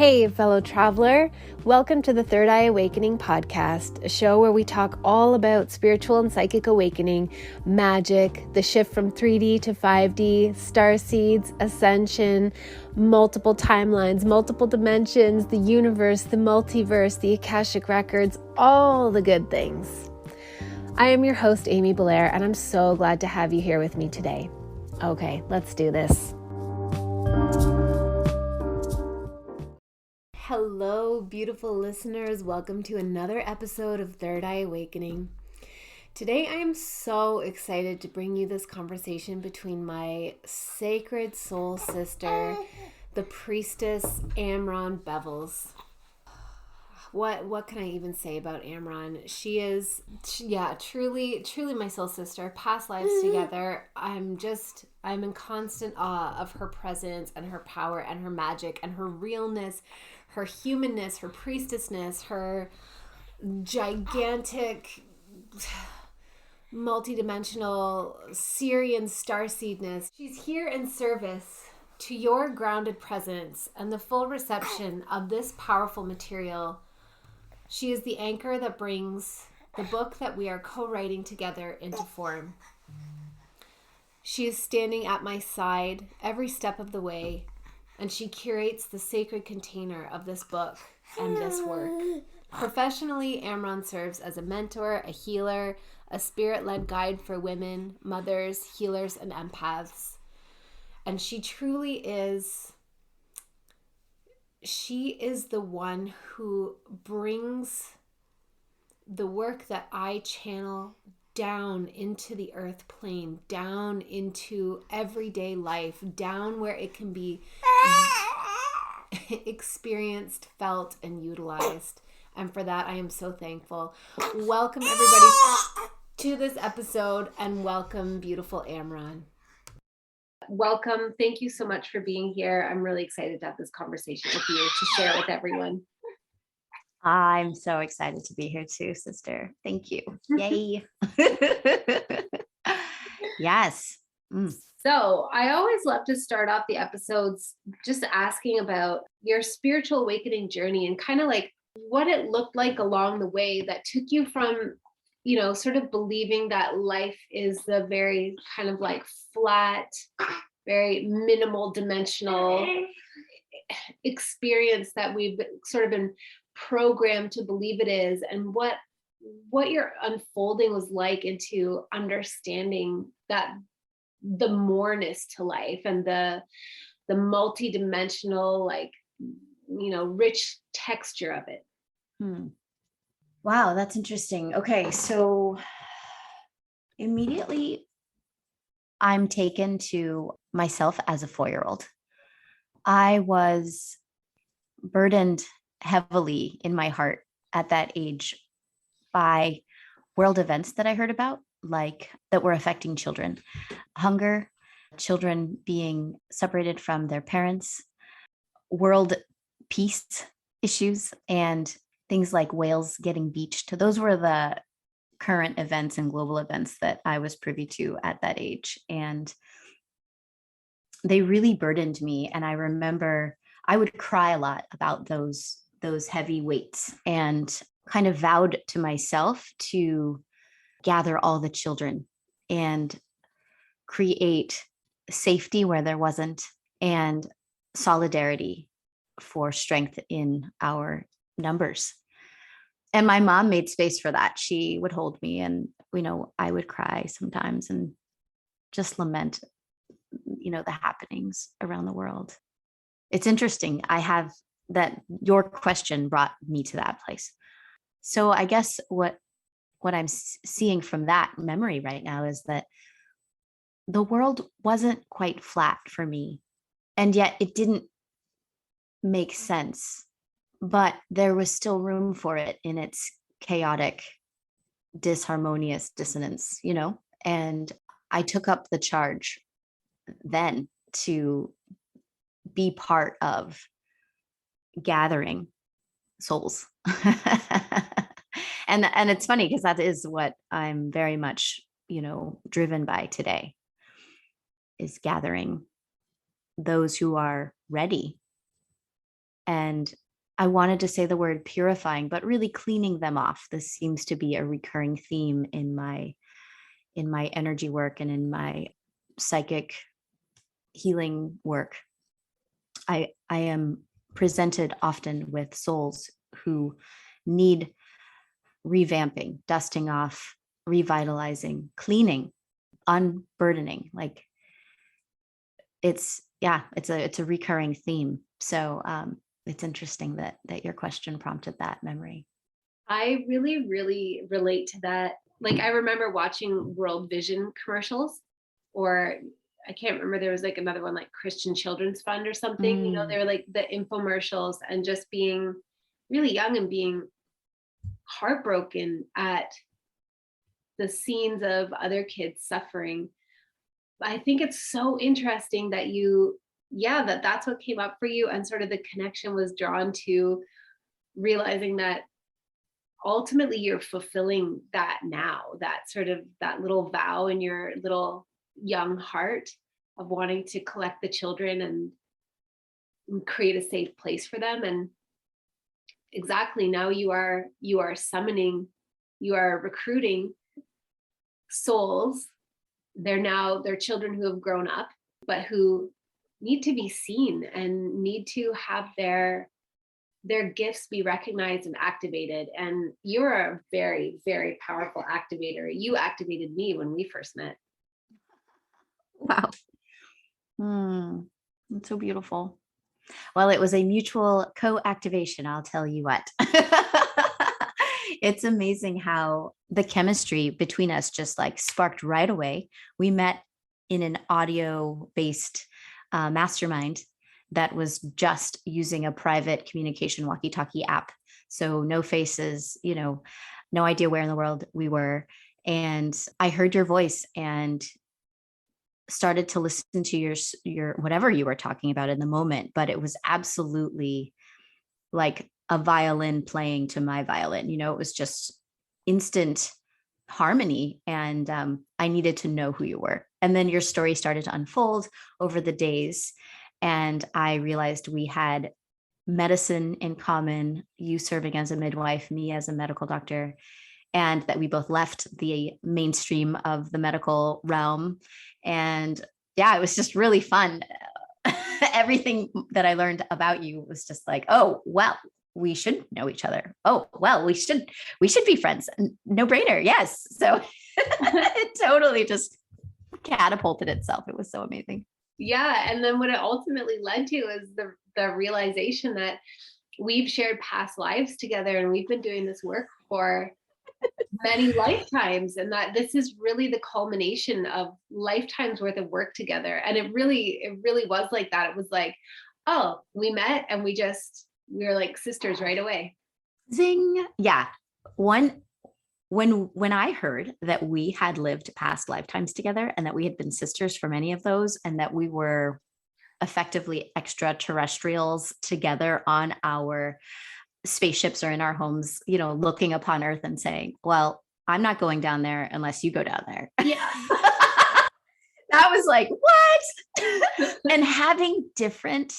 Hey, fellow traveler. Welcome to the Third Eye Awakening podcast, a show where we talk all about spiritual and psychic awakening, magic, the shift from 3D to 5D, star seeds, ascension, multiple timelines, multiple dimensions, the universe, the multiverse, the Akashic records, all the good things. I am your host, Amy Belair, and I'm so glad to have you here with me today. Okay, let's do this. Hello, beautiful listeners. Welcome to another episode of Third Eye Awakening. Today, I am so excited to bring you this conversation between my sacred soul sister, the priestess, Amron Bevels. What can I even say about Amron? She is, truly my soul sister. Past lives together. I'm in constant awe of her presence and her power and her magic and her realness, her humanness, her priestessness, her gigantic, multidimensional Syrian starseedness. She's here in service to your grounded presence and the full reception of this powerful material. She is the anchor that brings the book that we are co-writing together into form. She is standing at my side every step of the way, and she curates the sacred container of this book and this work. Professionally, Amron serves as a mentor, a healer, a spirit-led guide for women, mothers, healers, and empaths. And she is the one who brings the work that I channel down into the earth plane, down into everyday life, down where it can be experienced, felt, and utilized. And for that, I am so thankful. Welcome, everybody, to this episode, and welcome, beautiful Amron. Welcome. Thank you so much for being here. I'm really excited to have this conversation with you, to share with everyone. I'm so excited to be here too, sister. Thank you. Yay. Yes. So I always love to start off the episodes just asking about your spiritual awakening journey and kind of like what it looked like along the way that took you from, sort of believing that life is the very kind of like flat, very minimal dimensional experience that we've sort of been programmed to believe it is, and what your unfolding was like into understanding that the moreness to life and the multi-dimensional, like, rich texture of it. Wow, that's interesting. Okay, so immediately I'm taken to myself as a 4-year-old. I was burdened heavily in my heart at that age by world events that I heard about, like that were affecting children. Hunger, children being separated from their parents, world peace issues, and things like whales getting beached. Those were the current events and global events that I was privy to at that age. And they really burdened me. And I remember I would cry a lot about those heavy weights, and kind of vowed to myself to gather all the children and create safety where there wasn't, and solidarity for strength in our numbers. And my mom made space for that. She would hold me, and, I would cry sometimes and just lament, the happenings around the world. It's interesting. I have that your question brought me to that place. So I guess what I'm seeing from that memory right now is that the world wasn't quite flat for me, and yet it didn't make sense, but there was still room for it in its chaotic, disharmonious dissonance, and I took up the charge then to be part of gathering souls. And it's funny because that is what I'm very much, driven by today, is gathering those who are ready And I wanted to say the word purifying, but really cleaning them off. This seems to be a recurring theme in my energy work and in my psychic healing work. I am presented often with souls who need revamping, dusting off, revitalizing, cleaning, unburdening. Like it's a recurring theme. So it's interesting that your question prompted that memory. I really, really relate to that. Like, I remember watching World Vision commercials, or I can't remember, there was like another one, like Christian Children's Fund or something. You know, they were like the infomercials, and just being really young and being heartbroken at the scenes of other kids suffering. I think it's so interesting that that's what came up for you, and sort of the connection was drawn to realizing that ultimately you're fulfilling that now, that sort of that little vow in your little young heart of wanting to collect the children and create a safe place for them. And exactly, now you are summoning, you are recruiting souls. They're children who have grown up, but who need to be seen and need to have their gifts be recognized and activated. And you're a very, very powerful activator. You activated me when we first met. Wow. That's so beautiful. Well, it was a mutual co-activation, I'll tell you what. It's amazing how the chemistry between us just like sparked right away. We met in an audio-based mastermind that was just using a private communication walkie-talkie app. So no faces, no idea where in the world we were. And I heard your voice and started to listen to your whatever you were talking about in the moment, but it was absolutely like a violin playing to my violin. It was just instant harmony, and I needed to know who you were. And then your story started to unfold over the days, and I realized we had medicine in common, you serving as a midwife, me as a medical doctor, and that we both left the mainstream of the medical realm. And yeah, it was just really fun. Everything that I learned about you was just like, oh, well, we should know each other. Oh, well, we should be friends. No brainer. Yes. So it totally just catapulted itself. It was so amazing. Yeah. And then what it ultimately led to is the realization that we've shared past lives together, and we've been doing this work for many lifetimes, and that this is really the culmination of lifetimes worth of work together. And it really was like that. It was like, oh, we met and we were like sisters right away. Zing. Yeah. When I heard that we had lived past lifetimes together and that we had been sisters for many of those, and that we were effectively extraterrestrials together on our spaceships or in our homes, looking upon Earth and saying, well, I'm not going down there unless you go down there. Yeah. That was like, what? And having different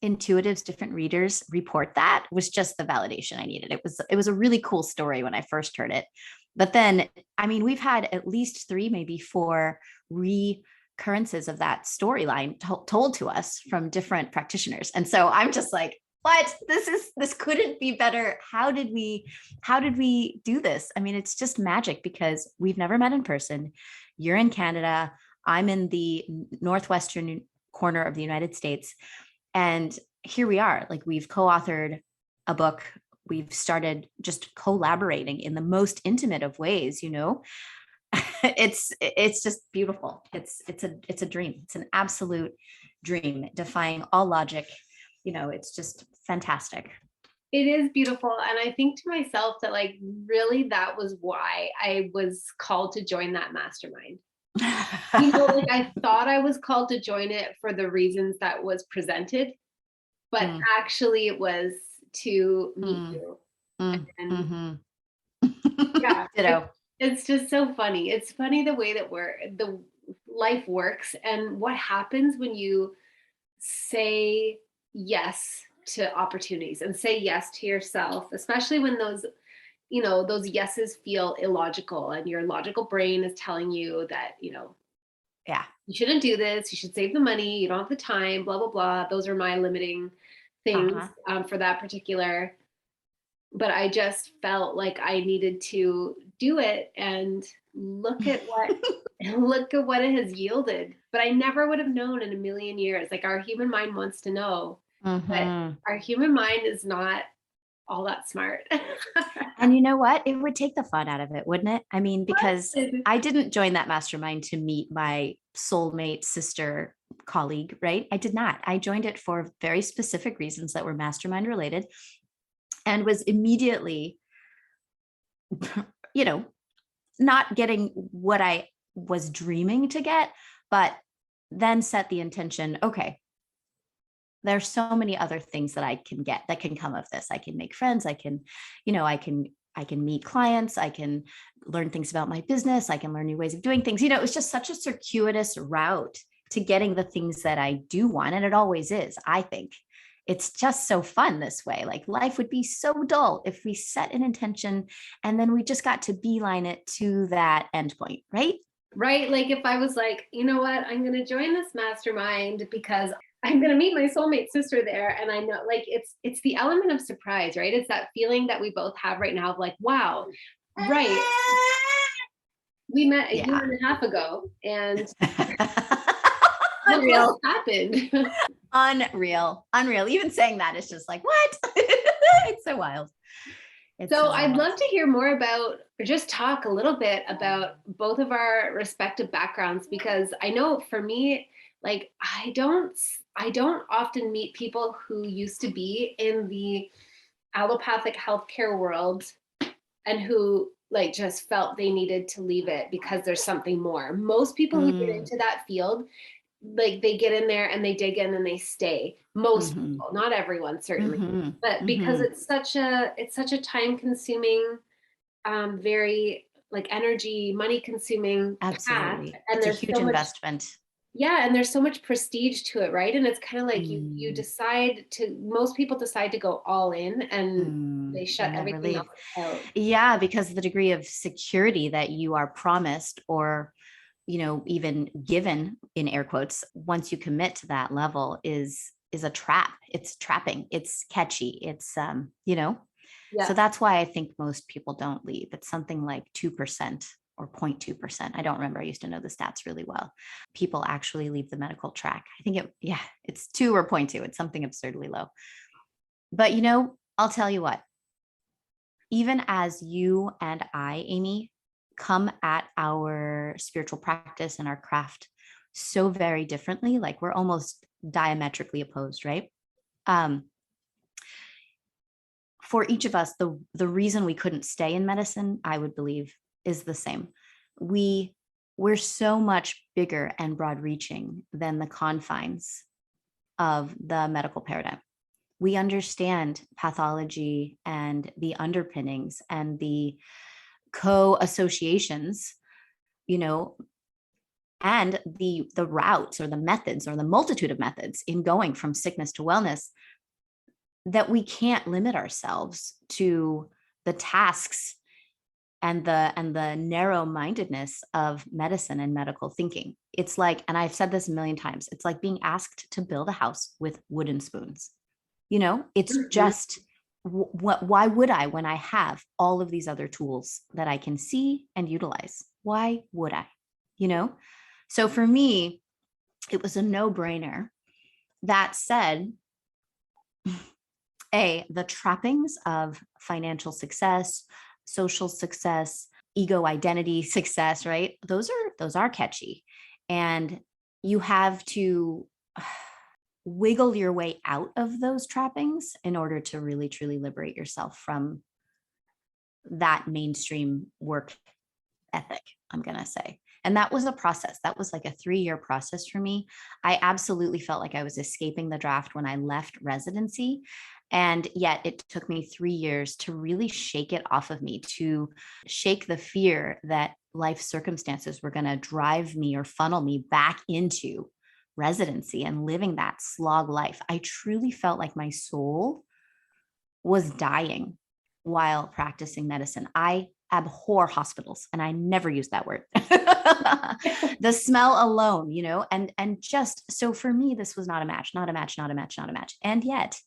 intuitives, different readers report that was just the validation I needed. It was a really cool story when I first heard it. But then, we've had at least 3, maybe 4 recurrences of that storyline told to us from different practitioners. And so I'm just like, what? This couldn't be better. How did we do this? It's just magic, because we've never met in person. You're in Canada. I'm in the northwestern corner of the United States. And here we are, like, we've co-authored a book. We've started just collaborating in the most intimate of ways, It's just beautiful. It's a dream. It's an absolute dream, defying all logic. It's just fantastic. It is beautiful. And I think to myself that, like, really that was why I was called to join that mastermind. Like, I thought I was called to join it for the reasons that was presented, but actually it was to meet you. And yeah, ditto. It's just so funny. It's funny the way that the life works, and what happens when you say yes to opportunities and say yes to yourself, especially when those, you know, those yeses feel illogical and your logical brain is telling you that, you know, Yeah. you shouldn't do this, you should save the money, you don't have the time, blah, blah, blah. Those are my limiting things for that particular. But I just felt like I needed to do it, and look at what look at what it has yielded. But I never would have known in a million years. Like, our human mind wants to know, but our human mind is not all that smart. And you know what? It would take the fun out of it, wouldn't it? I mean, because I didn't join that mastermind to meet my soulmate sister colleague, right? I did not. I joined it for very specific reasons that were mastermind related, and was immediately, you know, not getting what I was dreaming to get, but then set the intention, okay, there's so many other things that I can get that can come of this. I can make friends. I can, you know, I can meet clients. I can learn things about my business. I can learn new ways of doing things. You know, it was just such a circuitous route to getting the things that I do want. And it always is, I think. It's just so fun this way. Like, life would be so dull if we set an intention and then we just got to beeline it to that endpoint, right? Right. Like, if I was like, you know what, I'm going to join this mastermind because I'm going to meet my soulmate sister there. And I know, like, it's the element of surprise, right? It's that feeling that we both have right now of like, wow, right. We met a year and a half ago, and Unreal. What happened? Unreal. Even saying that is just like, what? It's so wild. So I'd love to hear more about, or just talk a little bit about both of our respective backgrounds, because I know for me, like, I don't often meet people who used to be in the allopathic healthcare world and who like just felt they needed to leave it because there's something more. Most people who get into that field, like, they get in there and they dig in and they stay. Most people, not everyone certainly, but because it's such a time consuming, very like energy, money consuming path, and it's a there's huge so much investment. yeah, and there's so much prestige to it, right? And it's kind of like you decide to, most people decide to go all in, and they shut everything else out. Yeah, because the degree of security that you are promised, or, you know, even given in air quotes, once you commit to that level is a trap. It's trapping. It's catchy. It's you know. Yeah. So that's why I think most people don't leave. It's something like 2% or 0.2%. I don't remember. I used to know the stats really well. People actually leave the medical track. I think it's 2 or 0.2. It's something absurdly low. But, you know, I'll tell you what, even as you and I, Amy, come at our spiritual practice and our craft so very differently, like we're almost diametrically opposed, right? For each of us, the reason we couldn't stay in medicine, I would believe, is the same. We're so much bigger and broad reaching than the confines of the medical paradigm. We understand pathology and the underpinnings and the co-associations, you know, and the routes or the methods or the multitude of methods in going from sickness to wellness, that we can't limit ourselves to the tasks and the narrow-mindedness of medicine and medical thinking. It's like, and I've said this a million times, it's like being asked to build a house with wooden spoons. You know, it's just, why would I, when I have all of these other tools that I can see and utilize? Why would I? You know? So for me, it was a no-brainer. That said, the trappings of financial success, social success, ego identity success, right? Those are catchy. And you have to wiggle your way out of those trappings in order to really, truly liberate yourself from that mainstream work ethic, I'm going to say. And that was a process. That was like a 3-year process for me. I absolutely felt like I was escaping the draft when I left residency. And yet it took me 3 years to really shake it off of me, to shake the fear that life circumstances were going to drive me or funnel me back into residency and living that slog life, I truly felt like my soul was dying while practicing medicine. I abhor hospitals, and I never use that word. The smell alone, and just so for me, this was not a match, not a match, not a match, not a match. And yet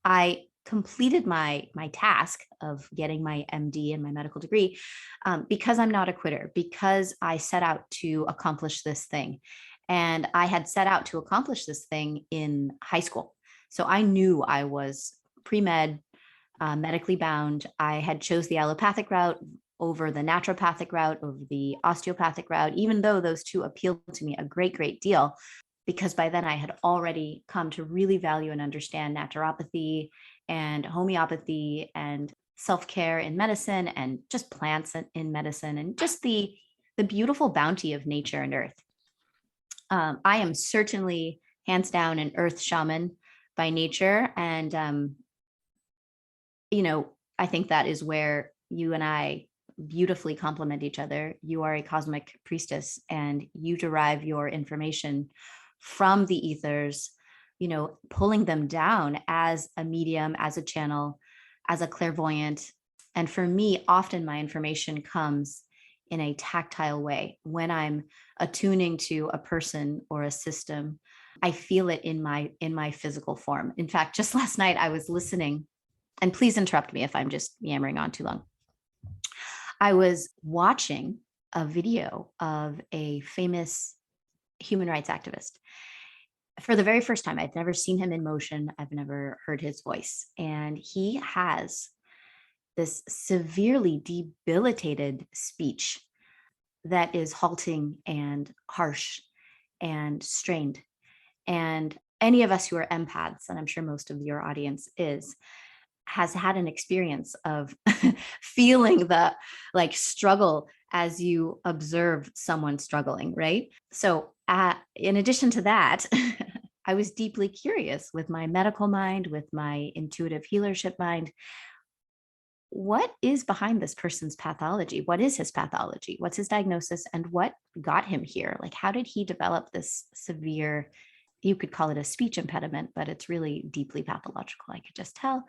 I completed my task of getting my MD and my medical degree, because I'm not a quitter, because I set out to accomplish this thing. And I had set out to accomplish this thing in high school. So I knew I was pre-med, medically bound. I had chose the allopathic route over the naturopathic route, over the osteopathic route, even though those two appealed to me a great, great deal, because by then I had already come to really value and understand naturopathy and homeopathy and self-care in medicine and just plants in medicine and just the beautiful bounty of nature and earth. I am certainly hands down an earth shaman by nature. And, I think that is where you and I beautifully complement each other. You are a cosmic priestess, and you derive your information from the ethers, pulling them down as a medium, as a channel, as a clairvoyant. And for me, often my information comes in a tactile way. When I'm attuning to a person or a system, I feel it in my physical form. In fact, just last night I was listening, and please interrupt me if I'm just yammering on too long. I was watching a video of a famous human rights activist for the very first time. I'd never seen him in motion. I've never heard his voice. And he has this severely debilitated speech that is halting and harsh and strained. And any of us who are empaths, and I'm sure most of your audience has had an experience of feeling the struggle as you observe someone struggling, right? So in addition to that, I was deeply curious with my medical mind, with my intuitive healership mind, what is behind this person's pathology? What is his pathology? What's his diagnosis? And what got him here? How did he develop this severe, you could call it a speech impediment, but it's really deeply pathological, I could just tell.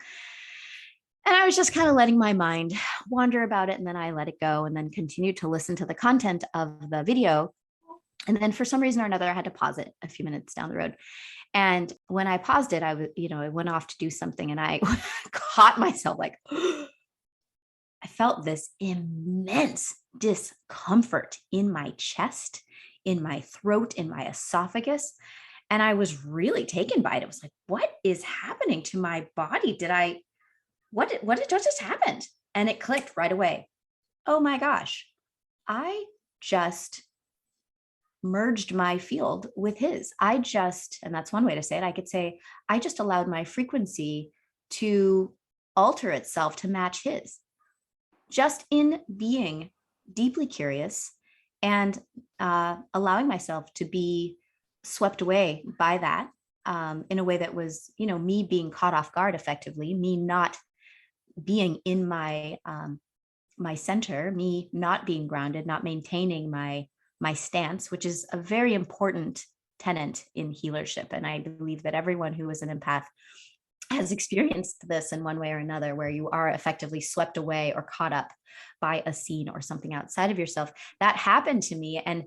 And I was just kind of letting my mind wander about it. And then I let it go and then continued to listen to the content of the video. And then for some reason or another, I had to pause it a few minutes down the road. And when I paused it, I went off to do something, and I caught myself I felt this immense discomfort in my chest, in my throat, in my esophagus. And I was really taken by it. It was like, what is happening to my body? What just happened? And it clicked right away. Oh my gosh, I just merged my field with his. And that's one way to say it. I could say, I just allowed my frequency to alter itself to match his, just in being deeply curious and allowing myself to be swept away by that in a way that was, me being caught off guard effectively, me not being in my center, me not being grounded, not maintaining my stance, which is a very important tenet in healership. And I believe that everyone who is an empath has experienced this in one way or another, where you are effectively swept away or caught up by a scene or something outside of yourself. That happened to me. And,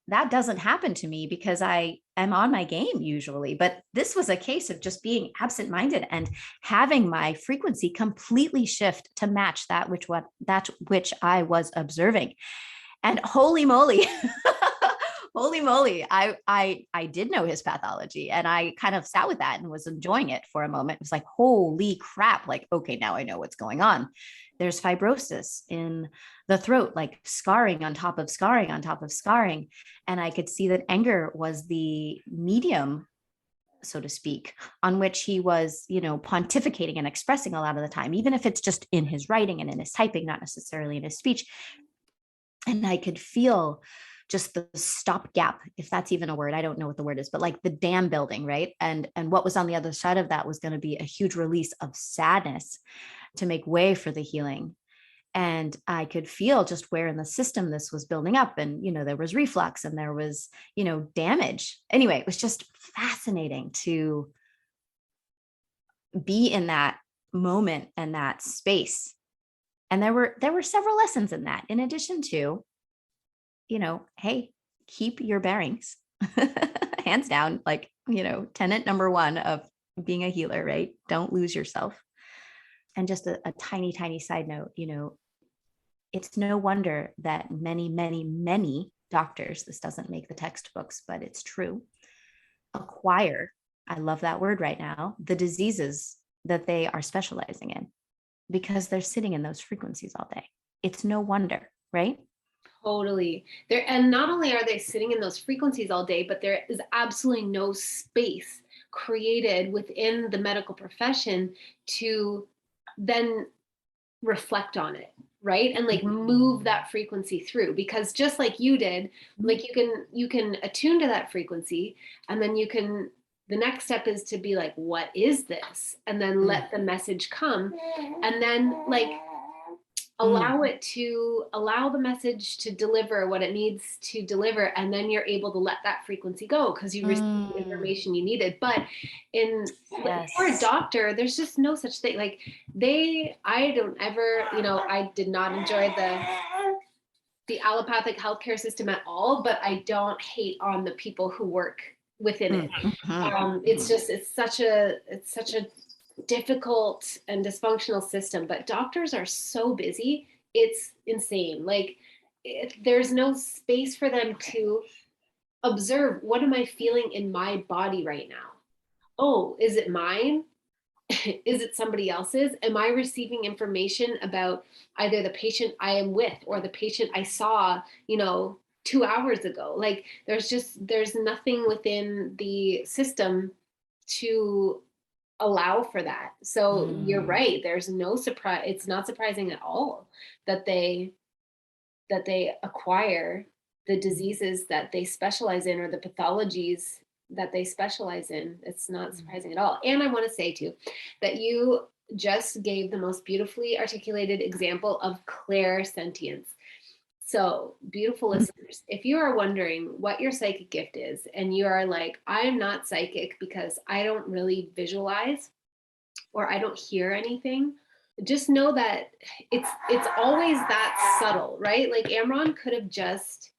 that doesn't happen to me because I am on my game usually, but this was a case of just being absent-minded and having my frequency completely shift to match that which I was observing. And holy moly, holy moly, I did know his pathology, and I kind of sat with that and was enjoying it for a moment. It was like, holy crap, okay, now I know what's going on. There's fibrosis in the throat, scarring on top of scarring on top of scarring. And I could see that anger was the medium, so to speak, on which he was, pontificating and expressing a lot of the time, even if it's just in his writing and in his typing, not necessarily in his speech. And I could feel just the stopgap, if that's even a word. I don't know what the word is, but the dam building, right? And what was on the other side of that was going to be a huge release of sadness to make way for the healing. And I could feel just where in the system this was building up. And, there was reflux and there was, damage. Anyway, it was just fascinating to be in that moment and that space. And there were several lessons in that, in addition to, hey, keep your bearings. Hands down, like, tenet number one of being a healer, right? Don't lose yourself. And just a tiny, tiny side note, it's no wonder that many, many, many doctors, this doesn't make the textbooks, but it's true, acquire, I love that word right now, the diseases that they are specializing in, because they're sitting in those frequencies all day. It's no wonder, right? Totally. And not only are they sitting in those frequencies all day, but there is absolutely no space created within the medical profession to then reflect on it, right? And like move that frequency through, because just like you did, like you can attune to that frequency, and then the next step is to be like, what is this? And then let the message come, and then like allow the message to deliver what it needs to deliver, and then you're able to let that frequency go because you received the information you needed. But for a doctor, there's just no such thing. Like I don't ever, I did not enjoy the allopathic healthcare system at all, but I don't hate on the people who work within it. It's such a difficult and dysfunctional system, but doctors are so busy, it's insane. Like there's no space for them to observe, what am I feeling in my body right now? Oh, is it mine? Is it somebody else's? Am I receiving information about either the patient I am with or the patient I saw 2 hours ago? Like there's nothing within the system to allow for that. So you're right, there's no surprise. It's not surprising at all that they acquire the diseases that they specialize in, or the pathologies that they specialize in. It's not surprising at all. And I want to say too that you just gave the most beautifully articulated example of clairsentience. So, beautiful listeners, if you are wondering what your psychic gift is, and you are like, I'm not psychic because I don't really visualize or I don't hear anything, just know that it's always that subtle, right? Like Amron could have just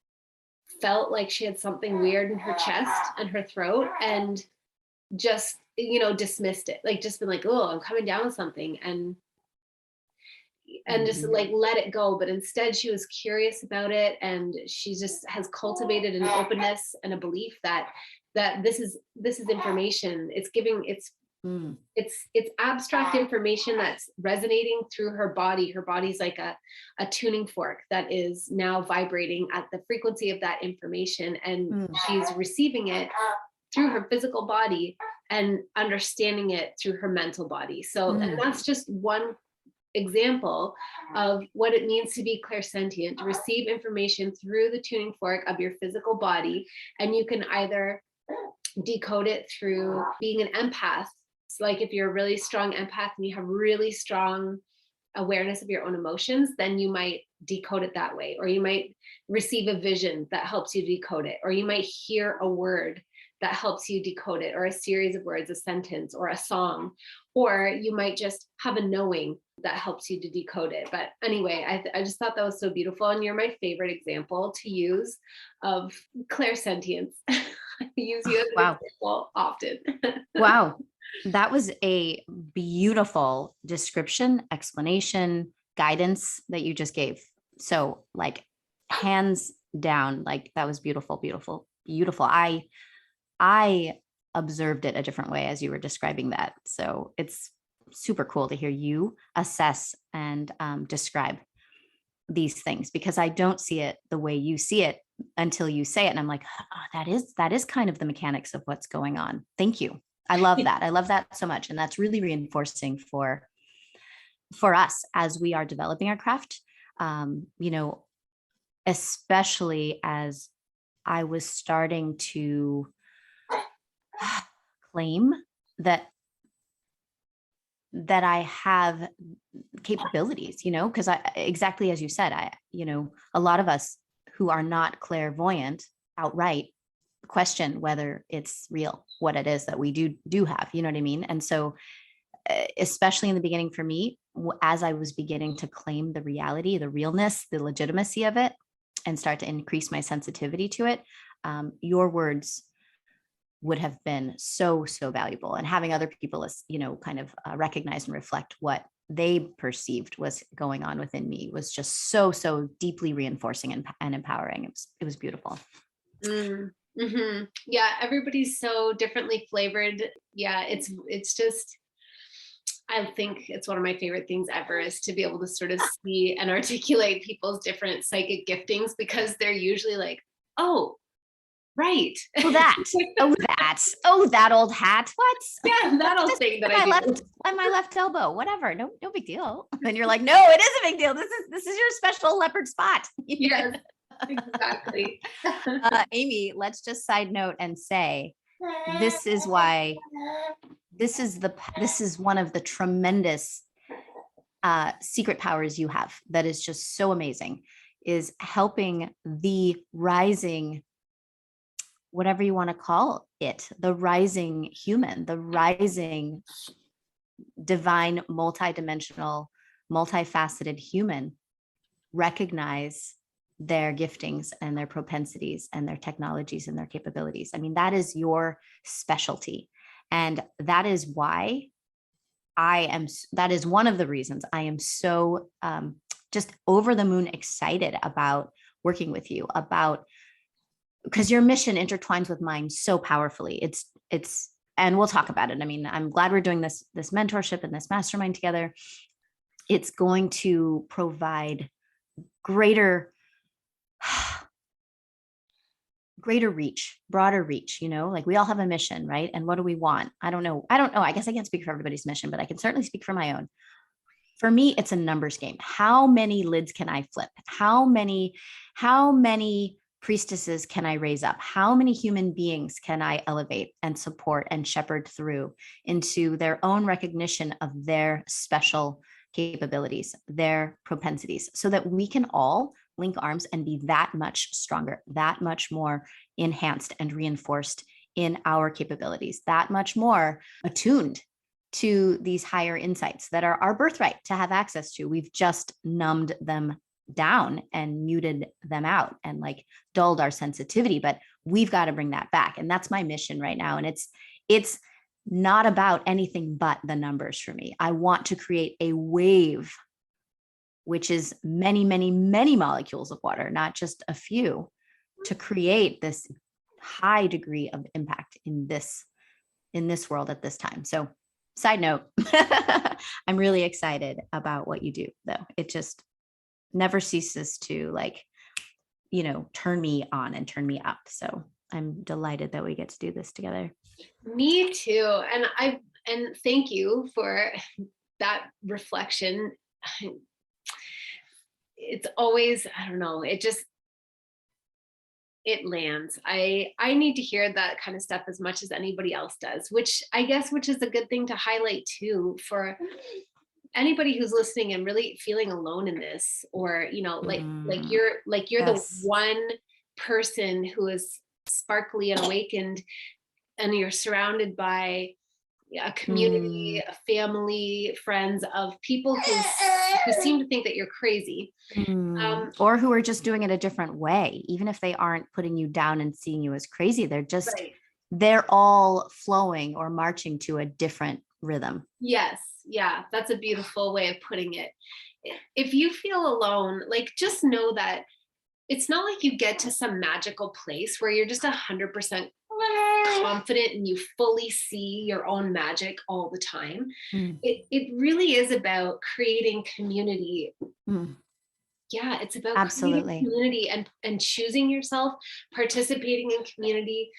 felt like she had something weird in her chest and her throat, and just dismissed it, like just been like, oh, I'm coming down with something, and just like let it go. But instead she was curious about it, and she just has cultivated an openness and a belief that this is information. It's abstract information that's resonating through her body. Her body's like a tuning fork that is now vibrating at the frequency of that information, and she's receiving it through her physical body and understanding it through her mental body. So and that's just one example of what it means to be clairsentient, to receive information through the tuning fork of your physical body. And you can either decode it through being an empath. So like if you're a really strong empath and you have really strong awareness of your own emotions, then you might decode it that way. Or you might receive a vision that helps you decode it. Or you might hear a word that helps you decode it, or a series of words, a sentence, or a song. Or you might just have a knowing that helps you to decode it. But anyway, I just thought that was so beautiful. And you're my favorite example to use of clairsentience. I use you as an example often. Wow. That was a beautiful description, explanation, guidance that you just gave. So like hands down, like that was beautiful, beautiful, beautiful. I observed it a different way as you were describing that. So it's super cool to hear you assess and describe these things, because I don't see it the way you see it until you say it. And I'm like, oh, that is kind of the mechanics of what's going on. Thank you. I love that. I love that so much. And that's really reinforcing for us as we are developing our craft. Especially as I was starting to claim that that I have capabilities, because exactly as you said, a lot of us who are not clairvoyant outright question whether it's real, what it is that we do have, you know what I mean? And so, especially in the beginning for me, as I was beginning to claim the reality, the realness, the legitimacy of it, and start to increase my sensitivity to it, your words would have been so valuable, and having other people kind of recognize and reflect what they perceived was going on within me was just so deeply reinforcing and empowering. It was beautiful. Mm-hmm. Yeah, everybody's so differently flavored. Yeah, it's just, I think it's one of my favorite things ever, is to be able to sort of see and articulate people's different psychic giftings, because they're usually like, oh, right. Oh, that old hat. What? Yeah, that old thing that I do. On my left elbow, whatever. No big deal. And you're like, no, it is a big deal. This is your special leopard spot. Yes, exactly. Amy, let's just side note and say, this is why this is one of the tremendous secret powers you have that is just so amazing, is helping the rising, whatever you want to call it, the rising human, the rising divine, multidimensional, multifaceted human recognize their giftings and their propensities and their technologies and their capabilities. I mean, that is your specialty. And that is why that is one of the reasons I am so just over the moon excited about working with you, because your mission intertwines with mine so powerfully. It's and we'll talk about it. I mean, I'm glad we're doing this mentorship and this mastermind together. It's going to provide greater reach, broader reach, like we all have a mission, right? And what do we want? I don't know. I guess I can't speak for everybody's mission, but I can certainly speak for my own. For me, it's a numbers game. How many lids can I flip? How many priestesses can I raise up? How many human beings can I elevate and support and shepherd through into their own recognition of their special capabilities, their propensities, so that we can all link arms and be that much stronger, that much more enhanced and reinforced in our capabilities, that much more attuned to these higher insights that are our birthright to have access to. We've just numbed them down and muted them out and like dulled our sensitivity, but we've got to bring that back. And that's my mission right now. And it's not about anything but the numbers for me. I want to create a wave, which is many, many, many molecules of water, not just a few, to create this high degree of impact in this world at this time. So, side note, I'm really excited about what you do, though. It just never ceases to turn me on and turn me up. So I'm delighted that we get to do this together. Me too. And thank you for that reflection. It's always, I don't know, it lands. I need to hear that kind of stuff as much as anybody else does, which is a good thing to highlight too, for anybody who's listening and really feeling alone in this, or, like you're yes, the one person who is sparkly and awakened, and you're surrounded by a community, a family, friends of people who seem to think that you're crazy. Or who are just doing it a different way, even if they aren't putting you down and seeing you as crazy. They're just, right, they're all flowing or marching to a different rhythm. Yes. Yeah. That's a beautiful way of putting it. If you feel alone, just know that it's not like you get to some magical place where you're just 100% confident and you fully see your own magic all the time. It really is about creating community. Yeah, it's about absolutely community and choosing yourself, participating in community,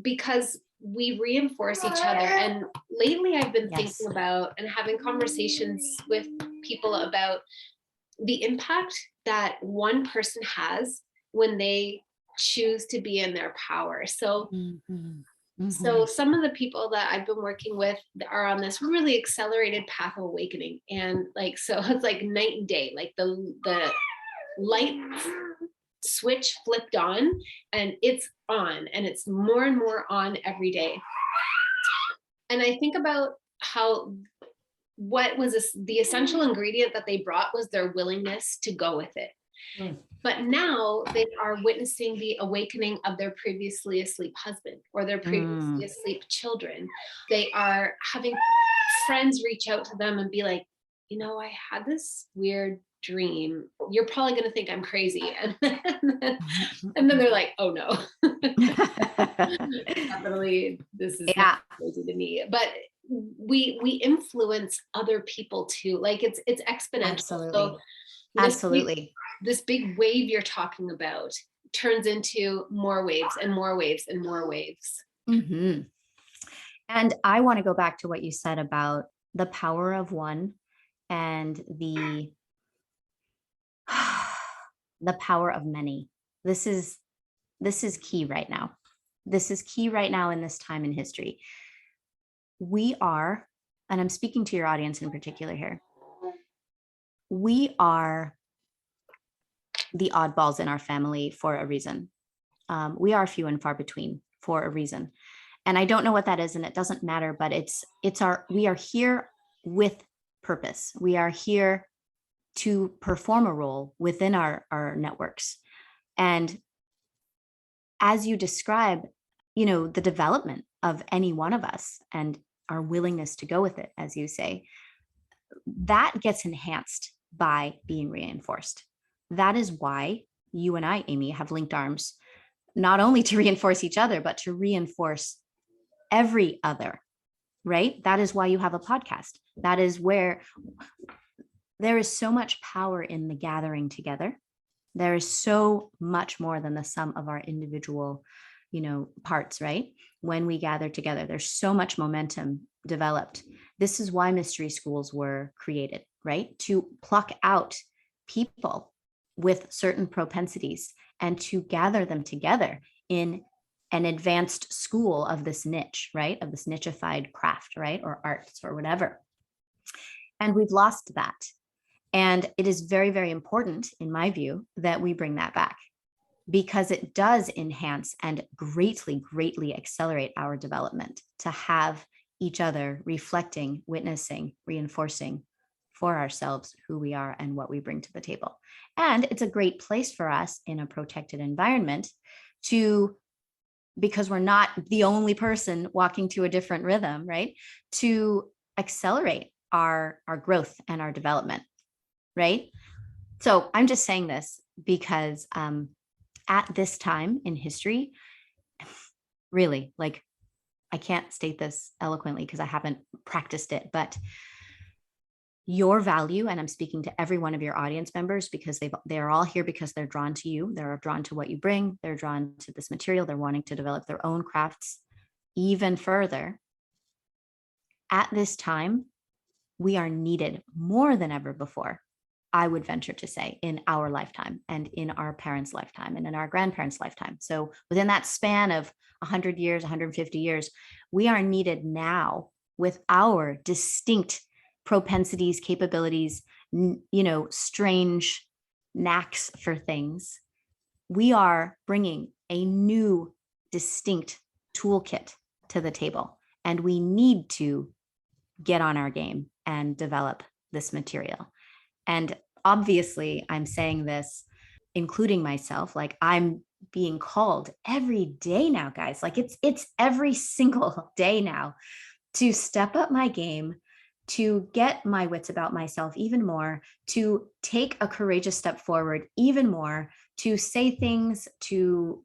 because we reinforce each other. And lately I've been thinking about and having conversations with people about the impact that one person has when they choose to be in their power. So So some of the people that I've been working with are on this really accelerated path of awakening. And like, so it's like night and day, like the light switch flipped on and it's on, and it's more and more on every day. And I think about how what was the essential ingredient that they brought was their willingness to go with it. But now they are witnessing the awakening of their previously asleep husband or their previously asleep children. They are having friends reach out to them and be like, you know, I had this weird dream. You're probably going to think I'm crazy. And then they're like, oh no, definitely this is not crazy to me. But we influence other people too. Like it's exponential. Absolutely. So Absolutely. This big wave you're talking about turns into more waves and more waves and more waves. Mm-hmm. And I want to go back to what you said about the power of one and the power of many. This is key right now. This is key right now in this time in history. We are, and I'm speaking to your audience in particular here, we are the oddballs in our family for a reason. We are few and far between for a reason. And I don't know what that is, and it doesn't matter, but we are here with purpose. We are here to perform a role within our networks. And as you describe, the development of any one of us and our willingness to go with it, as you say, that gets enhanced by being reinforced. That is why you and I, Amy, have linked arms, not only to reinforce each other, but to reinforce every other, right? That is why you have a podcast. That is where there is so much power in the gathering together. There is so much more than the sum of our individual, parts, right? When we gather together, there's so much momentum developed. This is why mystery schools were created, right? To pluck out people with certain propensities and to gather them together in an advanced school of this niche, right? Of this nichified craft, right? Or arts or whatever. And we've lost that. And it is very, very important, in my view, that we bring that back, because it does enhance and greatly, greatly accelerate our development to have each other reflecting, witnessing, reinforcing for ourselves who we are and what we bring to the table. And it's a great place for us in a protected environment because we're not the only person walking to a different rhythm, right? To accelerate our growth and our development, right? So I'm just saying this because at this time in history, really, like, I can't state this eloquently because I haven't practiced it, but your value, and I'm speaking to every one of your audience members because they're all here because they're drawn to you. They're drawn to what you bring. They're drawn to this material. They're wanting to develop their own crafts even further. At this time, we are needed more than ever before, I would venture to say, in our lifetime and in our parents' lifetime and in our grandparents' lifetime. So within that span of 100 years, 150 years, we are needed now with our distinct propensities, capabilities, strange knacks for things. We are bringing a new, distinct toolkit to the table, and we need to get on our game and develop this material. And obviously, I'm saying this, including myself, like I'm being called every day now, guys. Like it's every single day now to step up my game, to get my wits about myself even more, to take a courageous step forward even more, to say things, to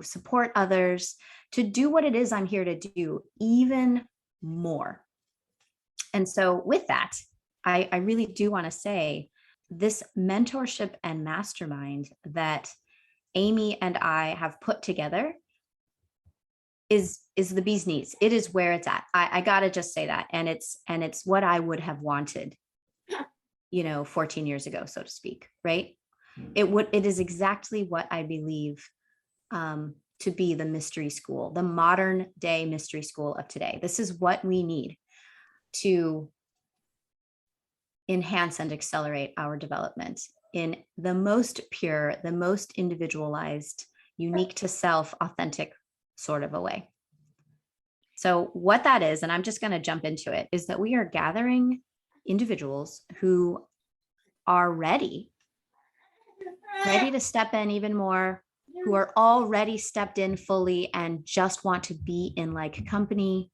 support others, to do what it is I'm here to do even more. And so with that, I really do want to say this mentorship and mastermind that Amy and I have put together is the bee's knees. It is where it's at. I gotta just say that. And it's what I would have wanted, 14 years ago, so to speak, right? It is exactly what I believe to be the mystery school, the modern day mystery school of today. This is what we need to enhance and accelerate our development in the most pure, the most individualized, unique to self, authentic sort of a way. So what that is, and I'm just going to jump into it, is that we are gathering individuals who are ready to step in even more, who are already stepped in fully and just want to be in like company,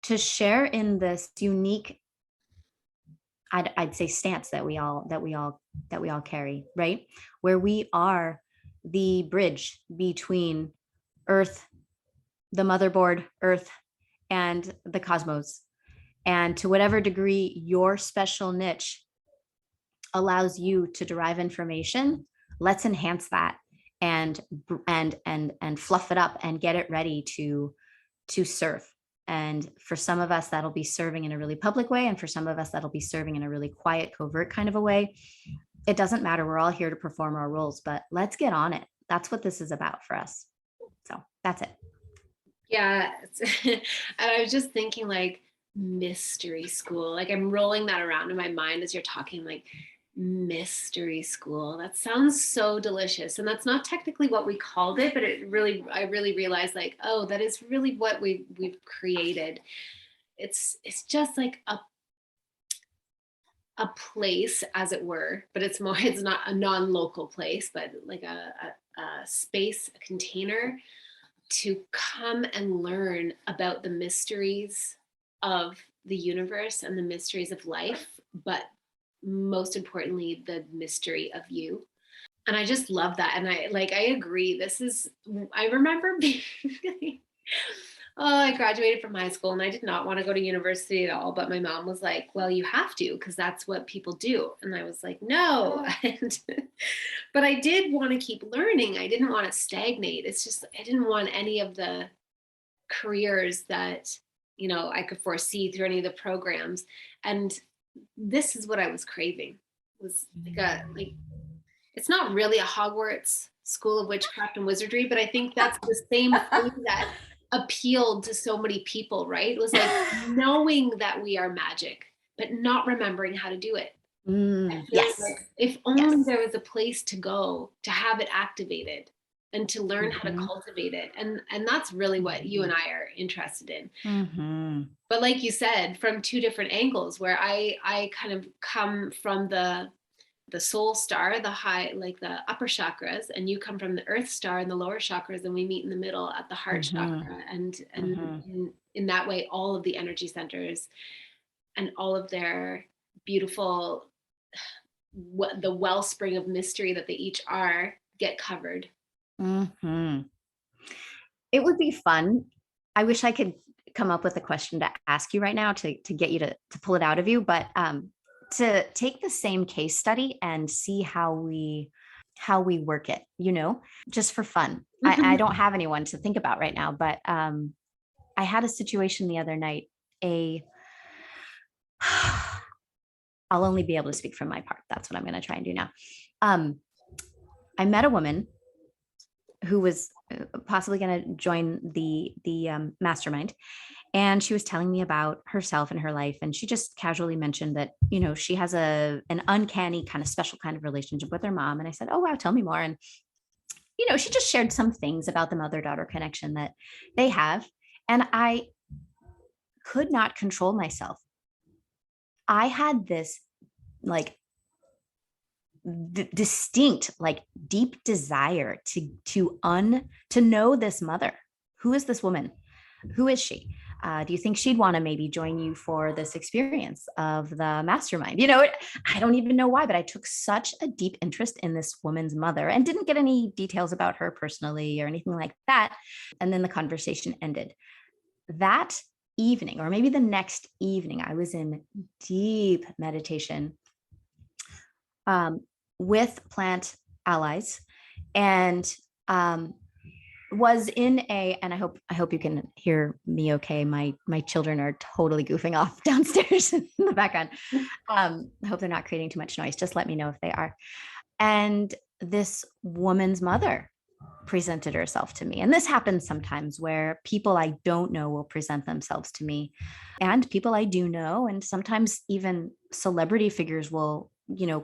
to share in this unique, I'd say, stance that we all carry, right? Where we are the bridge between Earth, the motherboard, Earth, and the cosmos. And to whatever degree your special niche allows you to derive information, let's enhance that and fluff it up and get it ready to serve. And for some of us, that'll be serving in a really public way. And for some of us, that'll be serving in a really quiet, covert kind of a way. It doesn't matter. We're all here to perform our roles, but let's get on it. That's what this is about for us. So that's it. Yeah. And I was just thinking like mystery school, like I'm rolling that around in my mind as you're talking, like mystery school. That sounds so delicious. And that's not technically what we called it, but I really realized like, oh, that is really what we've created. It's just like a place, as it were, but it's not a non-local place, but like a space, a container to come and learn about the mysteries of the universe and the mysteries of life, but most importantly, the mystery of you. And I just love that. And I agree. I remember being I graduated from high school and I did not want to go to university at all. But my mom was like, well, you have to, because that's what people do. And I was like, no. But I did want to keep learning. I didn't want to stagnate. It's just, I didn't want any of the careers that, I could foresee through any of the programs. And this is what I was craving. It was like it's not really a Hogwarts school of witchcraft and wizardry, but I think that's the same thing that appealed to so many people, right? It was like knowing that we are magic, but not remembering how to do it. Yes. Like if only there was a place to go to have it activated and to learn how to cultivate it. And that's really what you and I are interested in. But like you said, from two different angles, where I kind of come from the soul star, the high, like the upper chakras, and you come from the earth star and the lower chakras, and we meet in the middle at the heart chakra. And in that way, all of the energy centers and all of their beautiful, the wellspring of mystery that they each are, get covered. It would be fun. I wish I could come up with a question to ask you right now to get you to pull it out of you, but to take the same case study and see how we work it, just for fun. I don't have anyone to think about right now, but I had a situation the other night. I'll only be able to speak from my part. That's what I'm going to try and do now. I met a woman who was possibly going to join the mastermind. And she was telling me about herself and her life. And she just casually mentioned that, she has an uncanny kind of special kind of relationship with her mom. And I said, oh, wow, tell me more. And, she just shared some things about the mother-daughter connection that they have. And I could not control myself. I had this like distinct, like deep desire to know this mother. Who is this woman? Who is she? Do you think she'd want to maybe join you for this experience of the mastermind? I don't even know why, but I took such a deep interest in this woman's mother and didn't get any details about her personally or anything like that. And then the conversation ended. That evening, or maybe the next evening, I was in deep meditation with plant allies, and was in and I hope you can hear me okay. My children are totally goofing off downstairs in the background. I hope they're not creating too much noise. Just let me know if they are. And this woman's mother presented herself to me. And this happens sometimes where people I don't know will present themselves to me, and people I do know. And sometimes even celebrity figures will,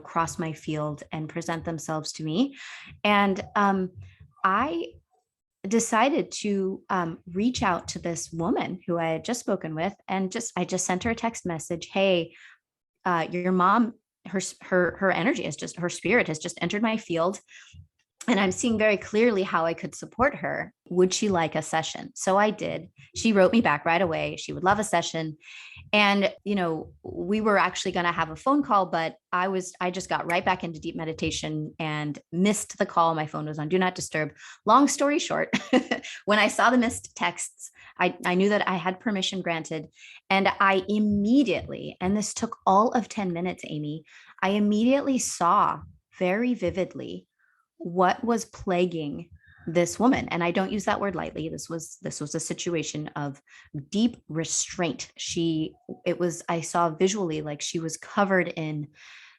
cross my field and present themselves to me. And I decided to reach out to this woman who I had just spoken with, and I just sent her a text message. Hey, your mom, her energy is just, her spirit has just entered my field, and I'm seeing very clearly how I could support her. Would she like a session? So I did. She wrote me back right away. She would love a session. And, we were actually going to have a phone call, but I just got right back into deep meditation and missed the call. My phone was on do not disturb. Long story short, when I saw the missed texts, I knew that I had permission granted. And I immediately, and this took all of 10 minutes, Amy, I immediately saw very vividly what was plaguing this woman. And I don't use that word lightly. This was a situation of deep restraint. I saw visually like she was covered in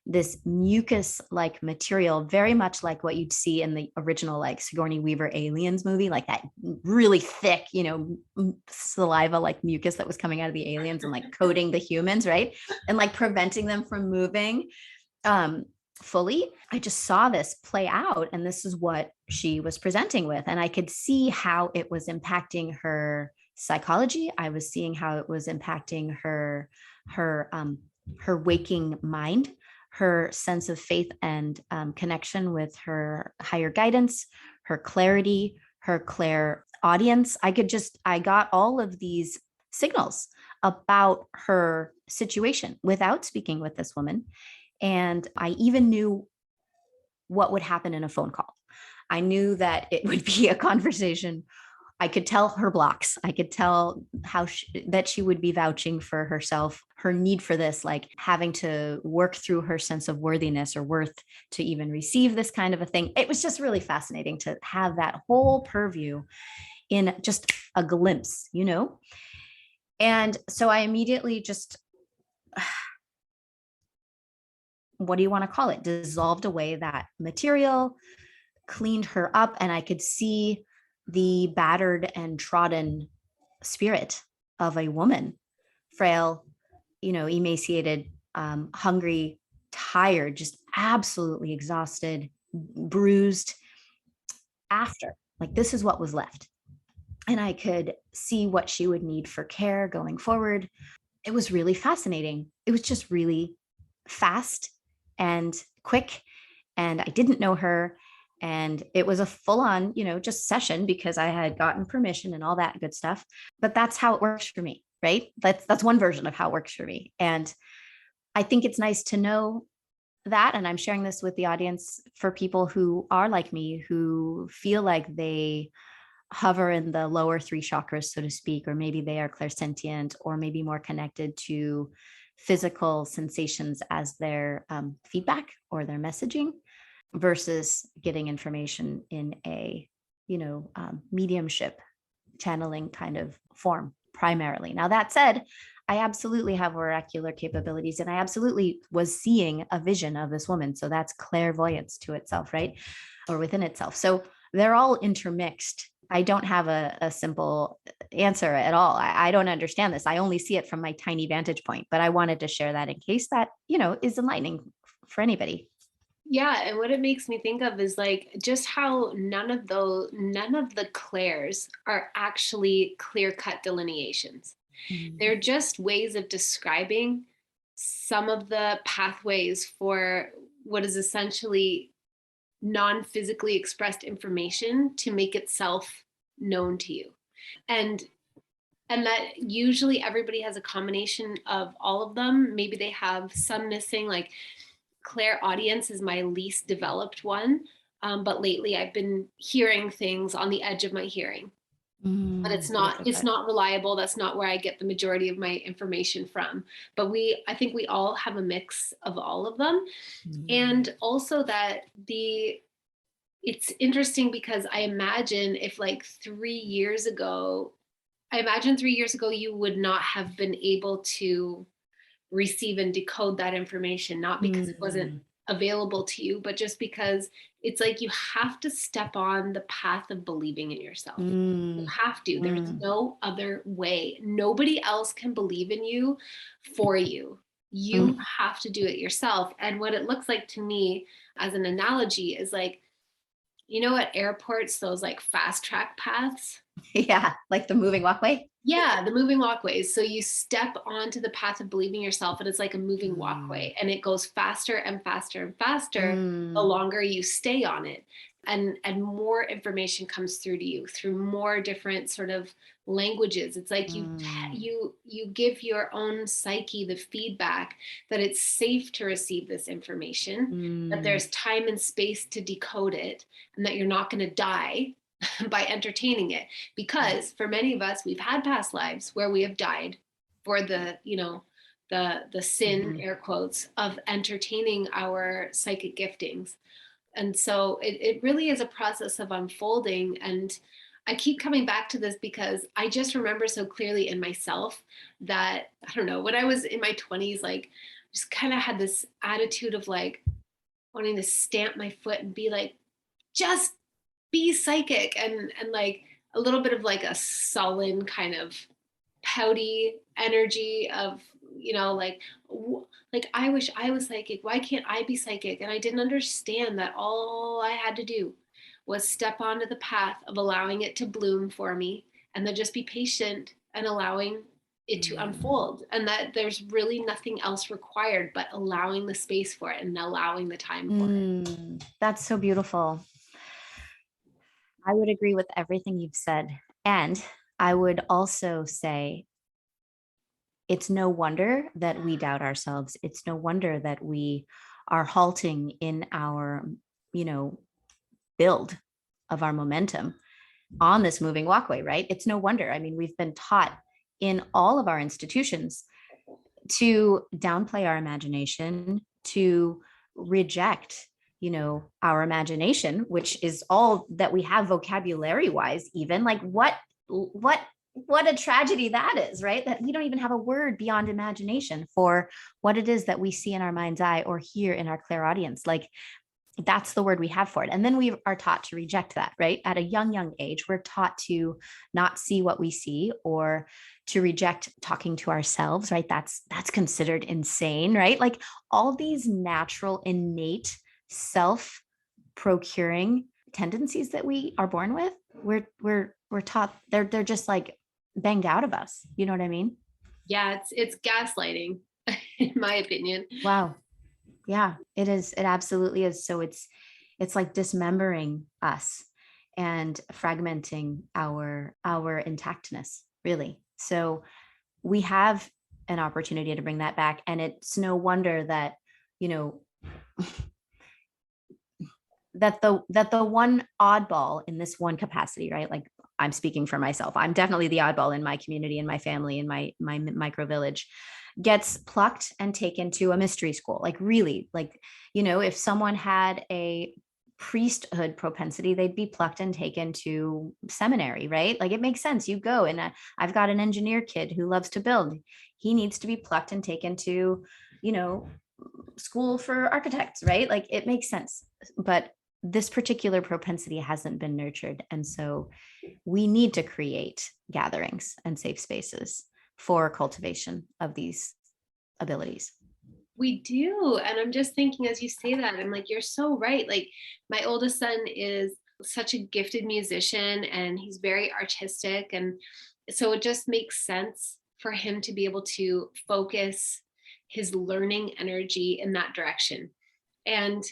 this mucus like material, very much like what you'd see in the original like Sigourney Weaver Aliens movie, like that really thick, saliva like mucus that was coming out of the aliens and like coating the humans, right? And like preventing them from moving fully. I just saw this play out, and this is what she was presenting with. And I could see how it was impacting her psychology. I was seeing how it was impacting her waking mind, her sense of faith and connection with her higher guidance, her clarity, her clair audience. I got all of these signals about her situation without speaking with this woman. And I even knew what would happen in a phone call. I knew that it would be a conversation. I could tell her blocks. I could tell that she would be vouching for herself, her need for this, like having to work through her sense of worthiness or worth to even receive this kind of a thing. It was just really fascinating to have that whole purview in just a glimpse, And so I immediately just, what do you want to call it? Dissolved away that material, cleaned her up, and I could see the battered and trodden spirit of a woman, frail, emaciated, hungry, tired, just absolutely exhausted, bruised. After, like, this is what was left. And I could see what she would need for care going forward. It was really fascinating. It was just really fast and quick, and I didn't know her, and it was a full-on just session because I had gotten permission and all that good stuff. But that's how it works for me, right? That's one version of how it works for me. And I think it's nice to know that, and I'm sharing this with the audience for people who are like me, who feel like they hover in the lower three chakras, so to speak, or maybe they are clairsentient, or maybe more connected to physical sensations as their feedback or their messaging, versus getting information in a mediumship channeling kind of form primarily. Now, that said, I absolutely have oracular capabilities, and I absolutely was seeing a vision of this woman. So that's clairvoyance to itself, right? Or within itself. So they're all intermixed. I don't have a simple answer at all. I don't understand this. I only see it from my tiny vantage point, but I wanted to share that in case that, is enlightening for anybody. Yeah, and what it makes me think of is like just how none of the clairs are actually clear-cut delineations. Mm. They're just ways of describing some of the pathways for what is essentially non-physically expressed information to make itself known to you. And that usually everybody has a combination of all of them. Maybe they have some missing, like clairaudience is my least developed one. But lately I've been hearing things on the edge of my hearing. But it's not reliable. That's not where I get the majority of my information from. But I think we all have a mix of all of them. And also that it's interesting because I imagine if like 3 years ago, you would not have been able to receive and decode that information, not because it wasn't available to you, but just because it's like you have to step on the path of believing in yourself. You Mm, have to. There's mm, no other way. Nobody else can believe in you for you. You mm. have to do it yourself. And what it looks like to me as an analogy is like, you know, at airports, those like fast track paths. Yeah, like the moving walkway. Yeah, the moving walkways. So you step onto the path of believing yourself, and it's like a moving Mm, walkway, and it goes faster and faster and faster the mm, longer you stay on it. And more information comes through to you through more different sort of languages. It's like mm, you give your own psyche the feedback that it's safe to receive this information, that mm, there's time and space to decode it, and that you're not going to die by entertaining it, because for many of us we've had past lives where we have died for the, you know, the sin, mhm. air quotes, of entertaining our psychic giftings. And so it really is a process of unfolding. And I keep coming back to this because I just remember so clearly in myself that, I don't know, when I was in my 20s, like just kind of had this attitude of like wanting to stamp my foot and be like, just be psychic, and like a little bit of like a sullen kind of pouty energy of, you know, like I wish I was psychic, why can't I be psychic? And I didn't understand that all I had to do was step onto the path of allowing it to bloom for me, and then just be patient and allowing it to Mm, unfold, and that there's really nothing else required but allowing the space for it and allowing the time for it. that's so beautiful. I would agree with everything you've said. And I would also say it's no wonder that we doubt ourselves. It's no wonder that we are halting in our, you know, build of our momentum on this moving walkway, right? It's no wonder. I mean, we've been taught in all of our institutions to downplay our imagination, to reject, you know, our imagination, which is all that we have vocabulary wise. Even like what a tragedy that is, right? That we don't even have a word beyond imagination for what it is that we see in our mind's eye or hear in our clairaudience. Like that's the word we have for it. And then we are taught to reject that, right? At a young age, we're taught to not see what we see, or to reject talking to ourselves, right? That's considered insane, right? Like all these natural, innate, self procuring tendencies that we are born with, we're taught they're just like banged out of us. You know what I mean? Yeah, it's gaslighting, in my opinion. Wow. Yeah, it is. It absolutely is. So it's like dismembering us and fragmenting our intactness, really. So we have an opportunity to bring that back. And it's no wonder that, you know, that the one oddball in this one capacity, right? Like I'm speaking for myself. I'm definitely the oddball in my community, in my family, in my micro village, gets plucked and taken to a mystery school. Like really, like, you know, if someone had a priesthood propensity, they'd be plucked and taken to seminary, right? Like it makes sense. You go and I've got an engineer kid who loves to build. He needs to be plucked and taken to, you know, school for architects, right? Like it makes sense. But this particular propensity hasn't been nurtured. And so we need to create gatherings and safe spaces for cultivation of these abilities. We do. And I'm just thinking as you say that, I'm like, you're so right. Like, my oldest son is such a gifted musician and he's very artistic. And so it just makes sense for him to be able to focus his learning energy in that direction. And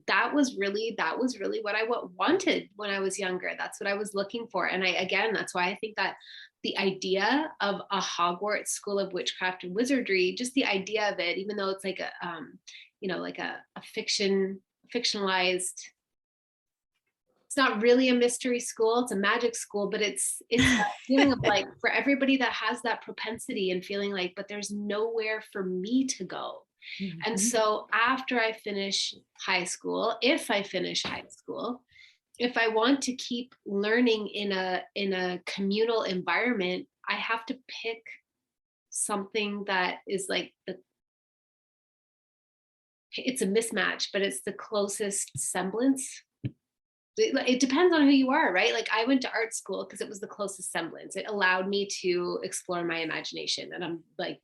that was really what I wanted when I was younger. That's what I was looking for. And that's why I think that the idea of a Hogwarts school of witchcraft and wizardry, just the idea of it, even though it's like a like a fictionalized, it's not really a mystery school, it's a magic school, but it's that feeling of like, for everybody that has that propensity and feeling like, but there's nowhere for me to go. And Mhm. so after I finish high school, if I finish high school, if I want to keep learning in a communal environment, I have to pick something that is like it's a mismatch, but it's the closest semblance. It depends on who you are, right? Like I went to art school because it was the closest semblance. It allowed me to explore my imagination, and I'm like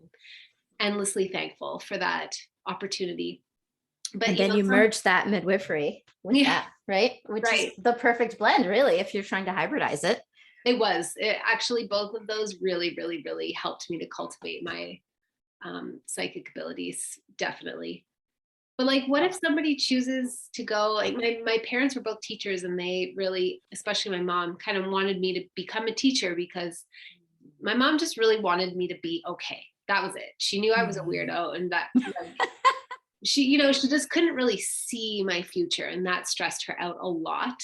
endlessly thankful for that opportunity. But And then you merge that midwifery with that, right? Which is the perfect blend, really, if you're trying to hybridize it. It actually, both of those really, really, really helped me to cultivate my psychic abilities, definitely. But like, what if somebody chooses to go, like my parents were both teachers, and they really, especially my mom, kind of wanted me to become a teacher because my mom just really wanted me to be okay. That was it. She knew I was a weirdo, and that like, she just couldn't really see my future, and that stressed her out a lot.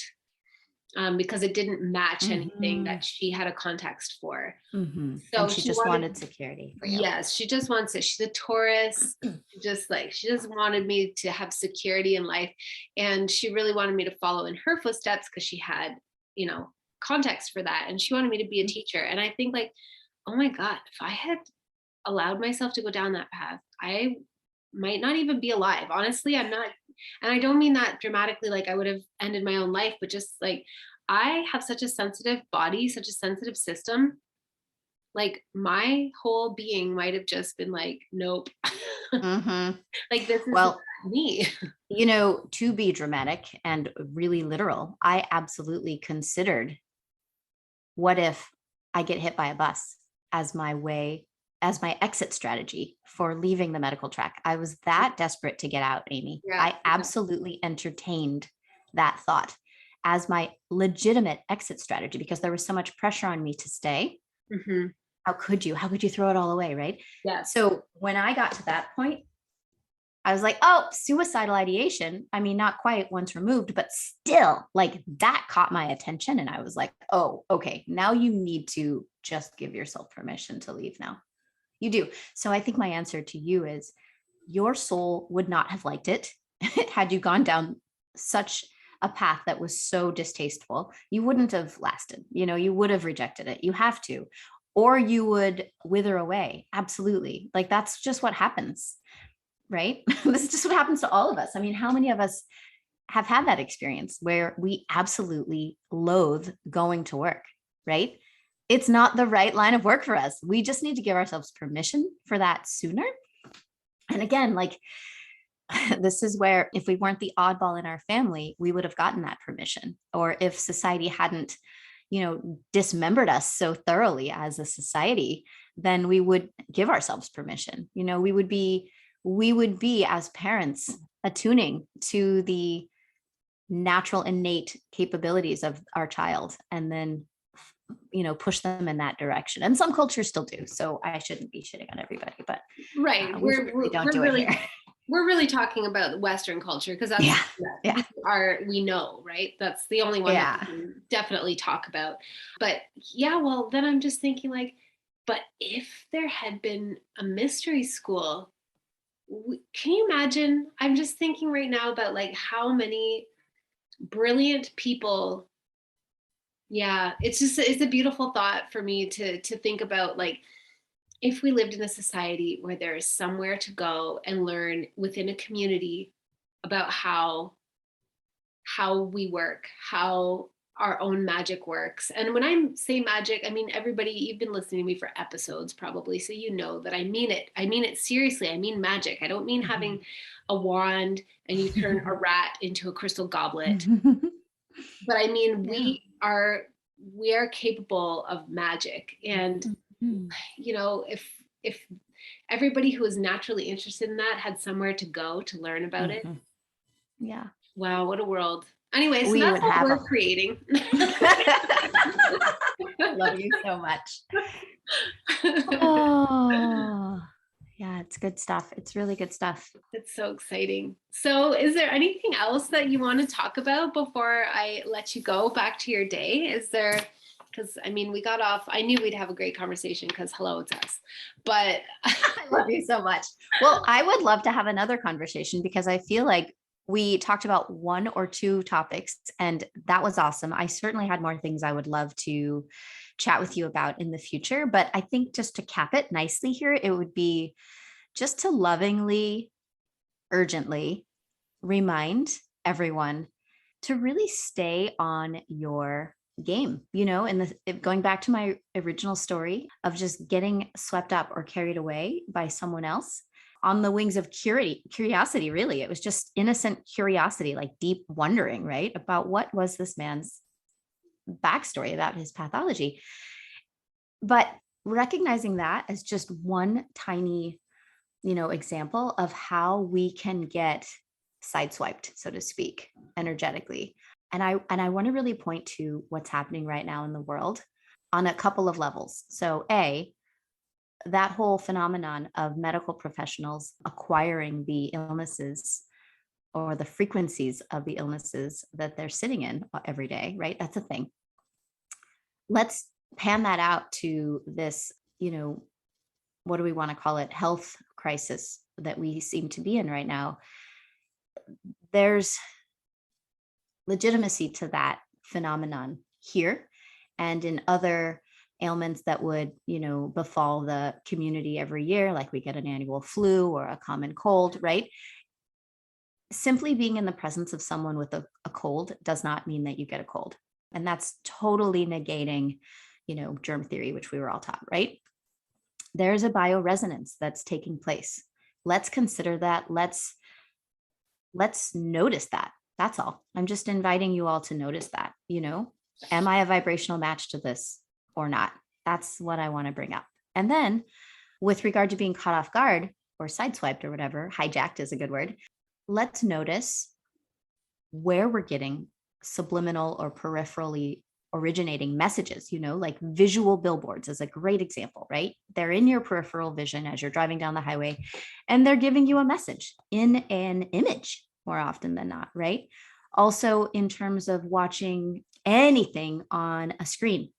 Because it didn't match anything that she had a context for. So and she just wanted security for you. Yes, she just wants it. She's a Taurus. She just wanted me to have security in life. And she really wanted me to follow in her footsteps because she had, context for that. And she wanted me to be a teacher. And I think like, oh my God, if I had allowed myself to go down that path, I might not even be alive. Honestly, I'm not. And I don't mean that dramatically, like I would have ended my own life, but just like I have such a sensitive body, such a sensitive system. Like my whole being might have just been like, nope. Like this is not me. To be dramatic and really literal, I absolutely considered, what if I get hit by a bus as my exit strategy for leaving the medical track? I was that desperate to get out, Amy. I absolutely entertained that thought as my legitimate exit strategy because there was so much pressure on me to stay. How could you throw it all away, right? Yeah. So when I got to that point, I was like, oh, suicidal ideation. I mean, not quite once removed, but still like that caught my attention. And I was like, oh, okay, now you need to just give yourself permission to leave now. You do. So I think my answer to you is your soul would not have liked it had you gone down such a path that was so distasteful. You wouldn't have lasted, you would have rejected it. You have to, or you would wither away. Absolutely. Like that's just what happens, right? This is just what happens to all of us. I mean, how many of us have had that experience where we absolutely loathe going to work, right? It's not the right line of work for us. We just need to give ourselves permission for that sooner. And again, like this is where if we weren't the oddball in our family, we would have gotten that permission. Or if society hadn't, dismembered us so thoroughly as a society, then we would give ourselves permission. We would be as parents attuning to the natural innate capabilities of our child and then push them in that direction. And some cultures still do. So I shouldn't be shitting on everybody, but right. We don't do it here. We're really talking about Western culture because that's we know, right? That's the only one that we can definitely talk about. But well, then I'm just thinking like, but if there had been a mystery school, can you imagine? I'm just thinking right now about like how many brilliant people. Yeah, it's a beautiful thought for me to think about, like if we lived in a society where there is somewhere to go and learn within a community about how we work, how our own magic works. And when I say magic, I mean, everybody, you've been listening to me for episodes probably, so you know that I mean it. I mean it seriously. I mean magic. I don't mean having a wand and you turn a rat into a crystal goblet. But I mean, we are capable of magic. And, if everybody who is naturally interested in that had somewhere to go to learn about it. Yeah. Wow, what a world. Anyway, so that's what we're creating. I love you so much. Oh, yeah, it's good stuff. It's really good stuff. It's so exciting. So is there anything else that you want to talk about before I let you go back to your day? Is there, because I mean, we got off, I knew we'd have a great conversation because hello, it's us. But I love you so much. Well, I would love to have another conversation because I feel like we talked about one or two topics and that was awesome. I certainly had more things I would love to chat with you about in the future, but I think just to cap it nicely here, it would be just to lovingly urgently remind everyone to really stay on your game, and going back to my original story of just getting swept up or carried away by someone else on the wings of curiosity. Really, it was just innocent curiosity, like deep wondering, right, about what was this man's backstory, about his pathology. But recognizing that as just one tiny, example of how we can get sideswiped, so to speak, energetically. And I want to really point to what's happening right now in the world on a couple of levels. So that whole phenomenon of medical professionals acquiring the illnesses or the frequencies of the illnesses that they're sitting in every day, right? That's a thing. Let's pan that out to this, what do we want to call it? Health crisis that we seem to be in right now. There's legitimacy to that phenomenon here and in other ailments that would, befall the community every year, like we get an annual flu or a common cold, right? Simply being in the presence of someone with a cold does not mean that you get a cold. And that's totally negating, germ theory, which we were all taught, right? There's a bioresonance that's taking place. Let's consider that. Let's notice that. That's all. I'm just inviting you all to notice that, am I a vibrational match to this or not? That's what I want to bring up. And then with regard to being caught off guard or sideswiped or whatever, hijacked is a good word. Let's notice where we're getting subliminal or peripherally originating messages, like visual billboards is a great example, right? They're in your peripheral vision as you're driving down the highway, and they're giving you a message in an image more often than not, right? Also, in terms of watching anything on a screen,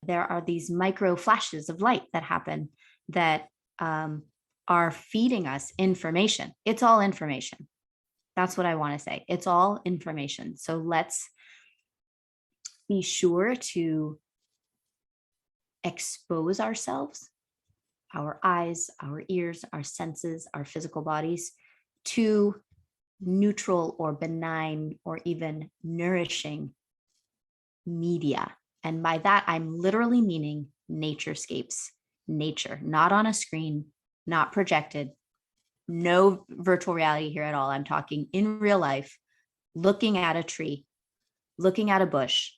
there are these micro flashes of light that happen that are feeding us information. It's all information. That's what I want to say. It's all information. So let's be sure to expose ourselves, our eyes, our ears, our senses, our physical bodies to neutral or benign or even nourishing media. And by that, I'm literally meaning naturescapes, nature, not on a screen, not projected, no virtual reality here at all. I'm talking in real life, looking at a tree, looking at a bush,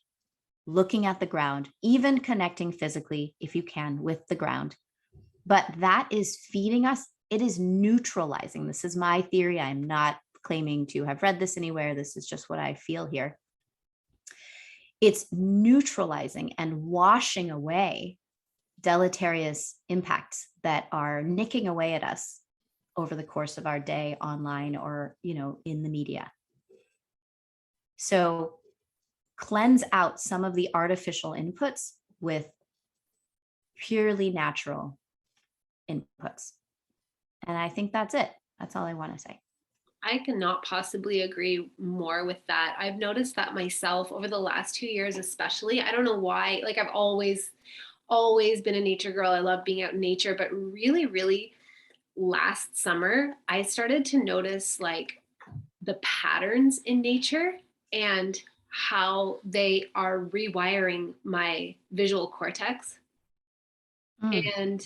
looking at the ground, even connecting physically, if you can, with the ground. But that is feeding us. It is neutralizing. This is my theory. I'm not claiming to have read this anywhere. This is just what I feel here. It's neutralizing and washing away deleterious impacts that are nicking away at us over the course of our day online or, in the media. So cleanse out some of the artificial inputs with purely natural inputs. And I think that's it. That's all I want to say. I cannot possibly agree more with that. I've noticed that myself over the last 2 years, especially. I don't know why. Like I've always been a nature girl. I love being out in nature, but really last summer, I started to notice like the patterns in nature and how they are rewiring my visual cortex. And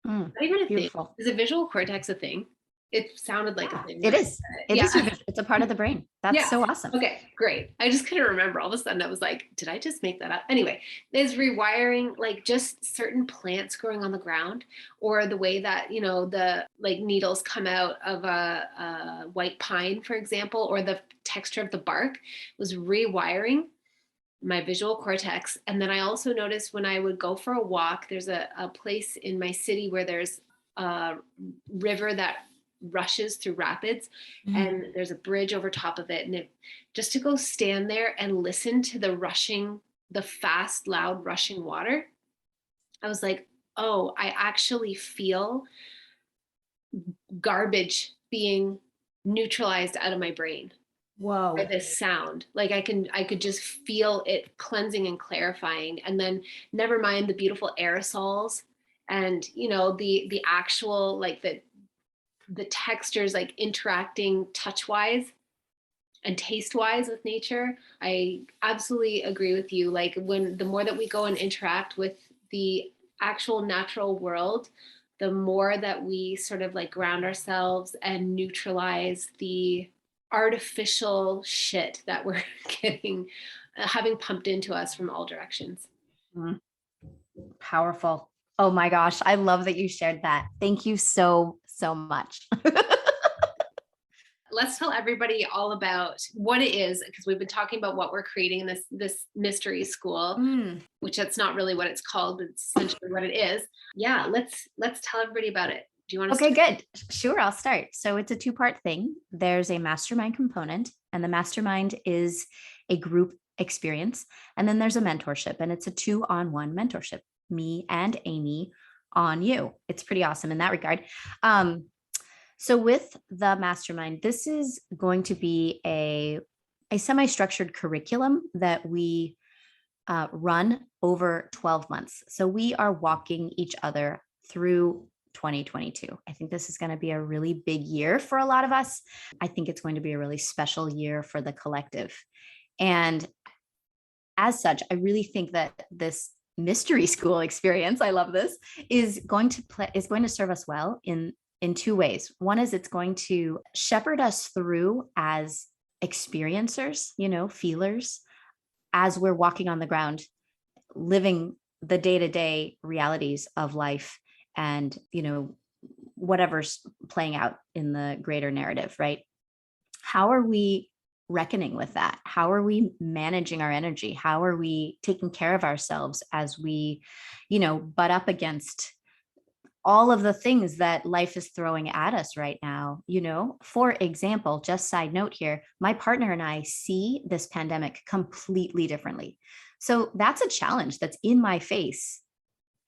not even a beautiful thing. Is a visual cortex a thing? It sounded like a thing. It is. It is. It's a part of the brain. That's so awesome. Okay, great. I just couldn't remember. All of a sudden I was like, did I just make that up? Anyway, is rewiring like just certain plants growing on the ground or the way that, the like needles come out of a white pine, for example, or the texture of the bark was rewiring my visual cortex. And then I also noticed when I would go for a walk, there's a place in my city where there's a river that rushes through rapids and there's a bridge over top of it. And just to go stand there and listen to the fast, loud rushing water, I was like, oh, I actually feel garbage being neutralized out of my brain. Whoa. By this sound. Like I could just feel it cleansing and clarifying. And then never mind the beautiful aerosols and, the actual, like the the textures, like interacting touch wise and taste wise with nature. I absolutely agree with you. Like when the more that we go and interact with the actual natural world, the more that we sort of like ground ourselves and neutralize the artificial shit that we're getting, having pumped into us from all directions. Mm, powerful. Oh my gosh. I love that you shared that. Thank you so, so much. Let's tell everybody all about what it is, because we've been talking about what we're creating in this mystery school, which that's not really what it's called, but it's essentially what it is. Yeah, let's tell everybody about it. Do you want to Okay, start? good. Sure, I'll start. So it's a two-part thing. There's a mastermind component, and the mastermind is a group experience. And then there's a mentorship, and it's a 2-on-1 mentorship, me and Amy on you. It's pretty awesome in that regard. So with the mastermind, this is going to be a semi-structured curriculum that we run over 12 months. So we are walking each other through 2022. I think this is going to be a really big year for a lot of us. I think it's going to be a really special year for the collective. And as such, I really think that this mystery school experience, I love this, is going to serve us well in two ways. One is it's going to shepherd us through as experiencers, feelers, as we're walking on the ground, living the day-to-day realities of life and, whatever's playing out in the greater narrative, right? How are we reckoning with that? How are we managing our energy? How are we taking care of ourselves as we, butt up against all of the things that life is throwing at us right now? For example, just side note here, my partner and I see this pandemic completely differently. So that's a challenge that's in my face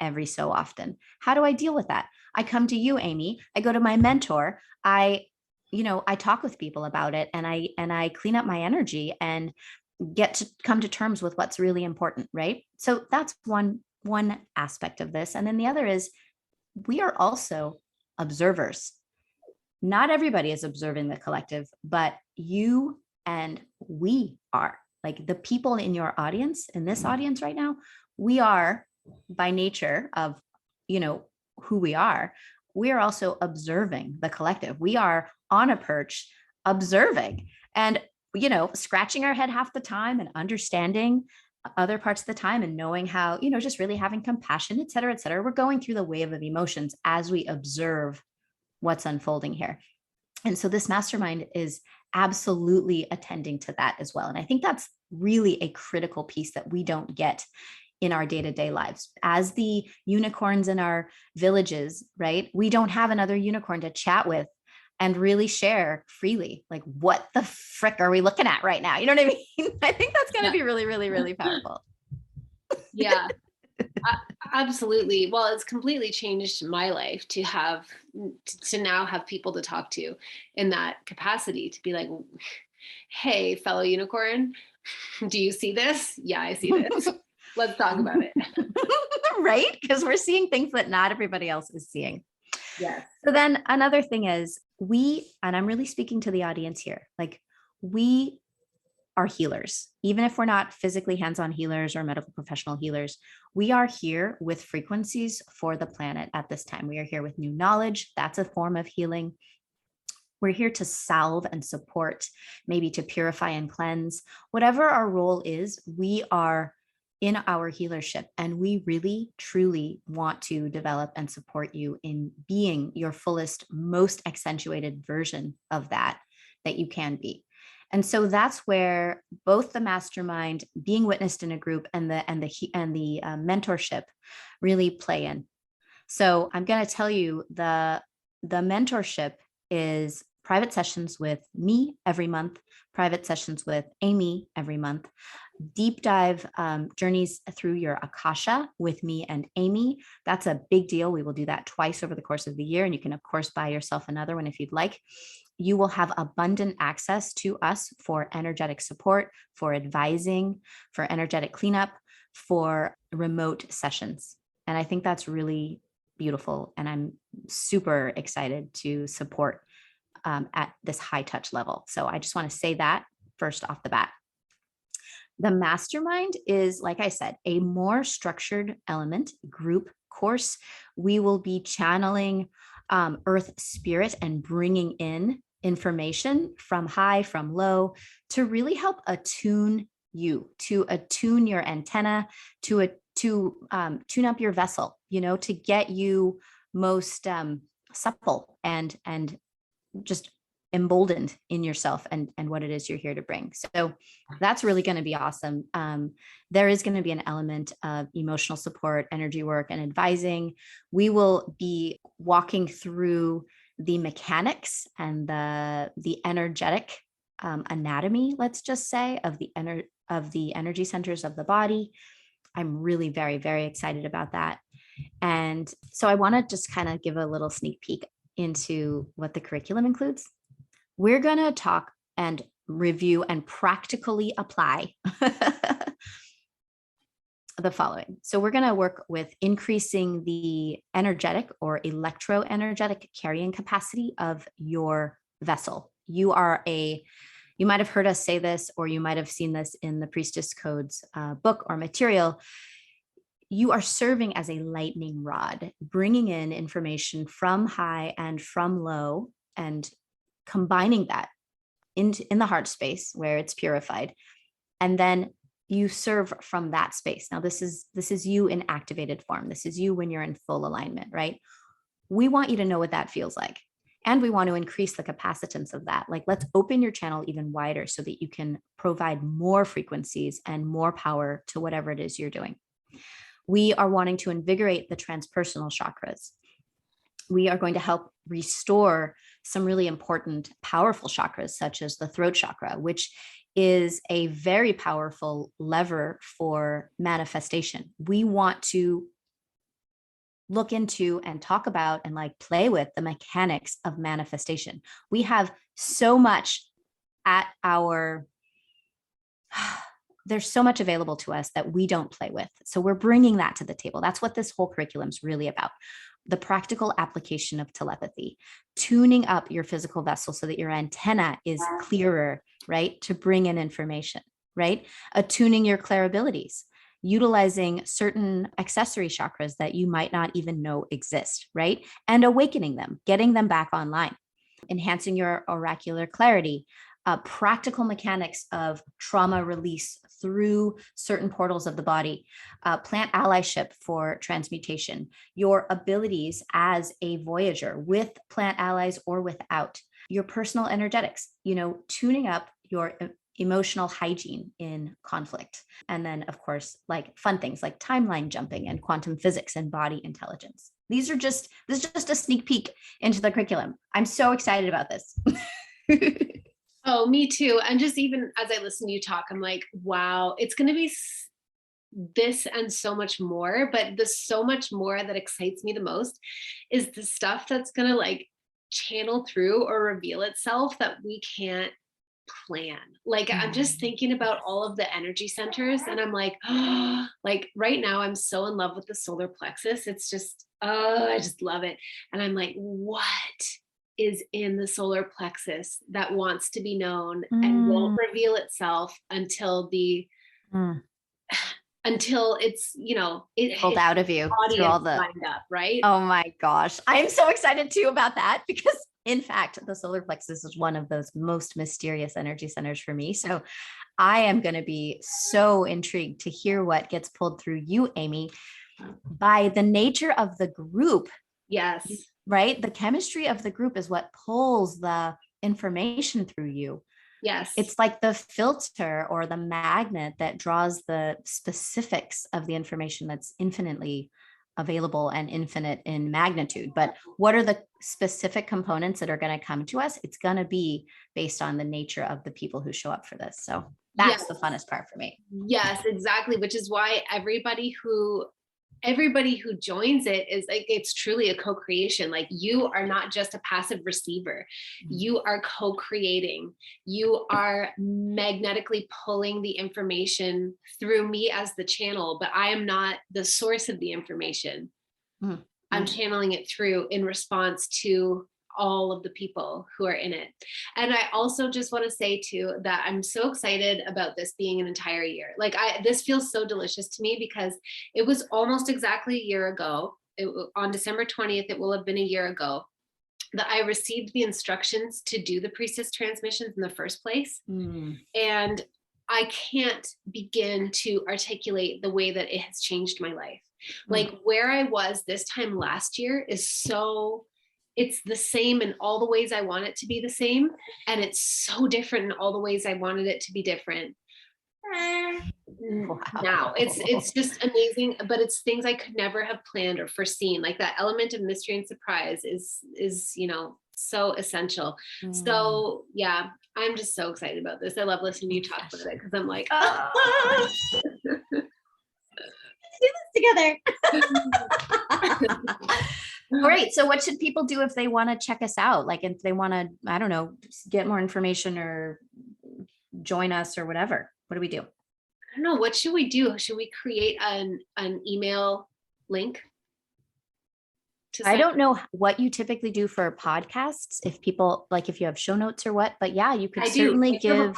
every so often. How do I deal with that? I come to you, Amy. I go to my mentor. I talk with people about it, and I clean up my energy and get to come to terms with what's really important, right? So that's one aspect of this. And then the other is we are also observers. Not everybody is observing the collective, but you and we are. Like the people in your audience, in this audience right now, we are, by nature of, who we are also observing the collective. We are on a perch observing and, scratching our head half the time and understanding other parts of the time and knowing how, just really having compassion, et cetera, et cetera. We're going through the wave of emotions as we observe what's unfolding here. And so this mastermind is absolutely attending to that as well. And I think that's really a critical piece that we don't get in our day-to-day lives. As the unicorns in our villages, right? We don't have another unicorn to chat with and really share freely. Like, what the frick are we looking at right now? You know what I mean? I think that's going to be really, really, really powerful. Yeah. Absolutely. Well, it's completely changed my life to now have people to talk to in that capacity, to be like, hey, fellow unicorn, do you see this? Yeah, I see this. Let's talk about it. Right? Because we're seeing things that not everybody else is seeing. Yes. So then another thing is and I'm really speaking to the audience here, like we are healers. Even if we're not physically hands-on healers or medical professional healers, we are here with frequencies for the planet at this time. We are here with new knowledge. That's a form of healing. We're here to salve and support, maybe to purify and cleanse. Whatever our role is, we are in our healership, and we really, truly want to develop and support you in being your fullest, most accentuated version of that you can be. And so that's where both the mastermind, being witnessed in a group, and the mentorship really play in. So I'm going to tell you the mentorship is private sessions with me every month, private sessions with Amy every month, deep dive journeys through your Akasha with me and Amy. That's a big deal. We will do that twice over the course of the year. And you can, of course, buy yourself another one if you'd like. You will have abundant access to us for energetic support, for advising, for energetic cleanup, for remote sessions. And I think that's really beautiful. And I'm super excited to support at this high touch level. So I just want to say that first off the bat. The mastermind is, like I said, a more structured element group course. We will be channeling earth spirit and bringing in information from high, from low, to really help attune you, to attune your antenna, to tune up your vessel, to get you most supple and just emboldened in yourself and what it is you're here to bring. So that's really going to be awesome. There is going to be an element of emotional support, energy work, and advising. We will be walking through the mechanics and the energetic anatomy, let's just say, of the energy centers of the body. I'm really very, very excited about that. And so I want to just kind of give a little sneak peek into what the curriculum includes. We're going to talk and review and practically apply the following. So we're going to work with increasing the energetic or electro-energetic carrying capacity of your vessel. You might have heard us say this, or you might have seen this in the Priestess Codes book or material. You are serving as a lightning rod, bringing in information from high and from low and combining that in the heart space where it's purified. And then you serve from that space. Now, this is you in activated form. This is you when you're in full alignment, right? We want you to know what that feels like. And we want to increase the capacitance of that. Like, let's open your channel even wider so that you can provide more frequencies and more power to whatever it is you're doing. We are wanting to invigorate the transpersonal chakras. We are going to help restore some really important, powerful chakras, such as the throat chakra, which is a very powerful lever for manifestation. We want to look into and talk about and play with the mechanics of manifestation. We have so much at there's so much available to us that we don't play with. So we're bringing that to the table. That's what this whole curriculum is really about. The practical application of telepathy, tuning up your physical vessel so that your antenna is clearer, right? To bring in information, right? Attuning your clairabilities, utilizing certain accessory chakras that you might not even know exist, right? And awakening them, getting them back online, enhancing your oracular clarity, practical mechanics of trauma release through certain portals of the body, plant allyship for transmutation, your abilities as a voyager with plant allies or without, your personal energetics, tuning up your emotional hygiene in conflict. And then, of course, fun things like timeline jumping and quantum physics and body intelligence. This is just a sneak peek into the curriculum. I'm so excited about this. Oh, me too. And just even as I listen to you talk, I'm like, wow, it's going to be this and so much more. But the so much more that excites me the most is the stuff that's going to channel through or reveal itself that we can't plan. I'm just thinking about all of the energy centers, and I'm like, oh, right now I'm so in love with the solar plexus. It's just, I just love it. And I'm like, what is in the solar plexus that wants to be known and won't reveal itself until until it's it pulled out of you through all the lined up, right? Oh my gosh, I'm so excited too about that, because in fact the solar plexus is one of those most mysterious energy centers for me. So I am going to be so intrigued to hear what gets pulled through you, Amy, by the nature of the group. Yes. Right? The chemistry of the group is what pulls the information through you. Yes. It's like the filter or the magnet that draws the specifics of the information that's infinitely available and infinite in magnitude. But what are the specific components that are going to come to us? It's going to be based on the nature of the people who show up for this. So that's the funnest part for me. Yes, exactly. Which is why everybody who joins it is it's truly a co-creation. You are not just a passive receiver. You are co-creating. You are magnetically pulling the information through me as the channel, but I am not the source of the information. I'm channeling it through in response to all of the people who are in it. And I also just want to say too, that I'm so excited about this being an entire year. Like this feels so delicious to me because it was almost exactly a year ago. On December 20th, it will have been a year ago that I received the instructions to do the priestess transmissions in the first place. And I can't begin to articulate the way that it has changed my life. Like where I was this time last year is so, it's the same in all the ways I want it to be the same. And it's so different in all the ways I wanted it to be different. Wow. Now it's just amazing, but it's things I could never have planned or foreseen. Like that element of mystery and surprise is so essential. So yeah, I'm just so excited about this. I love listening to you talk about it because I'm like, let's do this together. Great. So what should people do if they want to check us out? Like if they want to, I don't know, get more information or join us or whatever, what do we do? I don't know. What should we do? Should we create an email link? I don't know what you typically do for podcasts. If people like, if you have show notes or what, but yeah, you could certainly give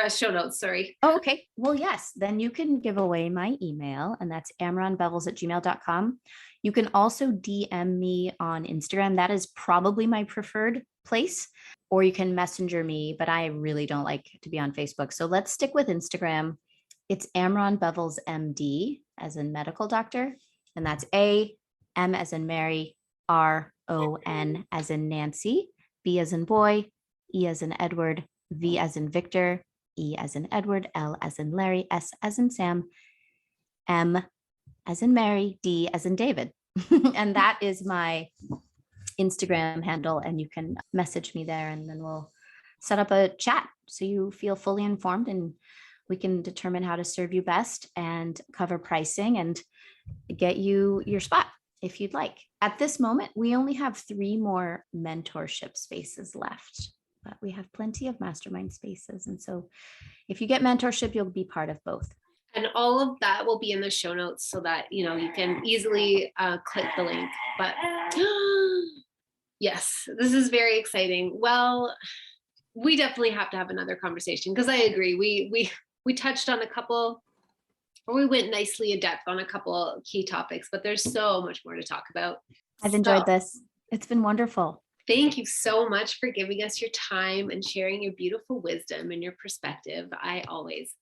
show notes. Sorry. Oh, okay. Well, yes. Then you can give away my email, and that's amronbevels@gmail.com. You can also DM me on Instagram. That is probably my preferred place, or you can messenger me, but I really don't like to be on Facebook. So let's stick with Instagram. It's Amron Bevels MD, as in medical doctor. And that's A-M as in Mary, R-O-N as in Nancy, B as in boy, E as in Edward, V as in Victor, E as in Edward, L as in Larry, S as in Sam, M as in Mary, D as in David. And that is my Instagram handle. And you can message me there, and then we'll set up a chat so you feel fully informed, and we can determine how to serve you best and cover pricing and get you your spot if you'd like. At this moment, we only have 3 more mentorship spaces left, but we have plenty of mastermind spaces. And so if you get mentorship, you'll be part of both. And all of that will be in the show notes so that, you can easily click the link. But yes, this is very exciting. Well, we definitely have to have another conversation because I agree. We touched on a couple, or we went nicely in depth on a couple key topics, but there's so much more to talk about. I've enjoyed this. It's been wonderful. Thank you so much for giving us your time and sharing your beautiful wisdom and your perspective. I always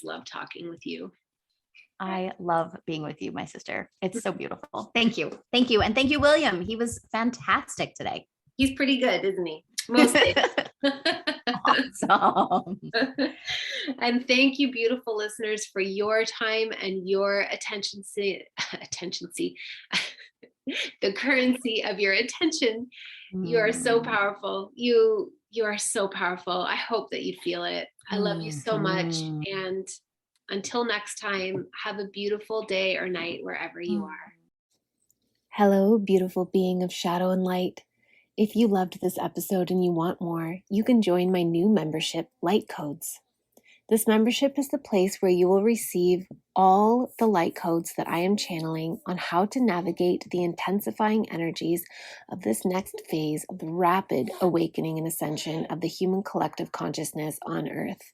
love talking with you. I love being with you, my sister. It's so beautiful. Thank you. Thank you. And thank you, William. He was fantastic today. He's pretty good, isn't he? Mostly. Awesome. And thank you, beautiful listeners, for your time and your attention. The currency of your attention. You are so powerful. You are so powerful. I hope that you feel it. I love you so much. And until next time, have a beautiful day or night wherever you are. Hello, beautiful being of shadow and light. If you loved this episode and you want more, you can join my new membership, Light Codes. This membership is the place where you will receive all the light codes that I am channeling on how to navigate the intensifying energies of this next phase of the rapid awakening and ascension of the human collective consciousness on Earth.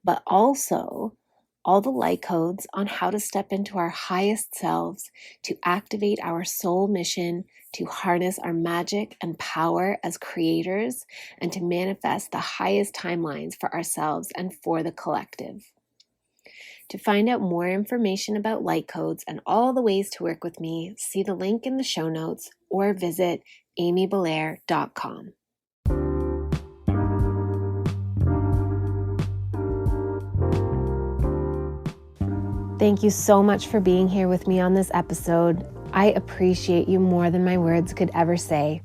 But also all the light codes on how to step into our highest selves, to activate our soul mission, to harness our magic and power as creators, and to manifest the highest timelines for ourselves and for the collective. To find out more information about light codes and all the ways to work with me, see the link in the show notes or visit amybelair.com. Thank you so much for being here with me on this episode. I appreciate you more than my words could ever say.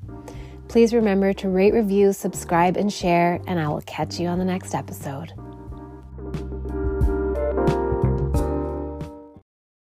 Please remember to rate, review, subscribe, and share, and I will catch you on the next episode.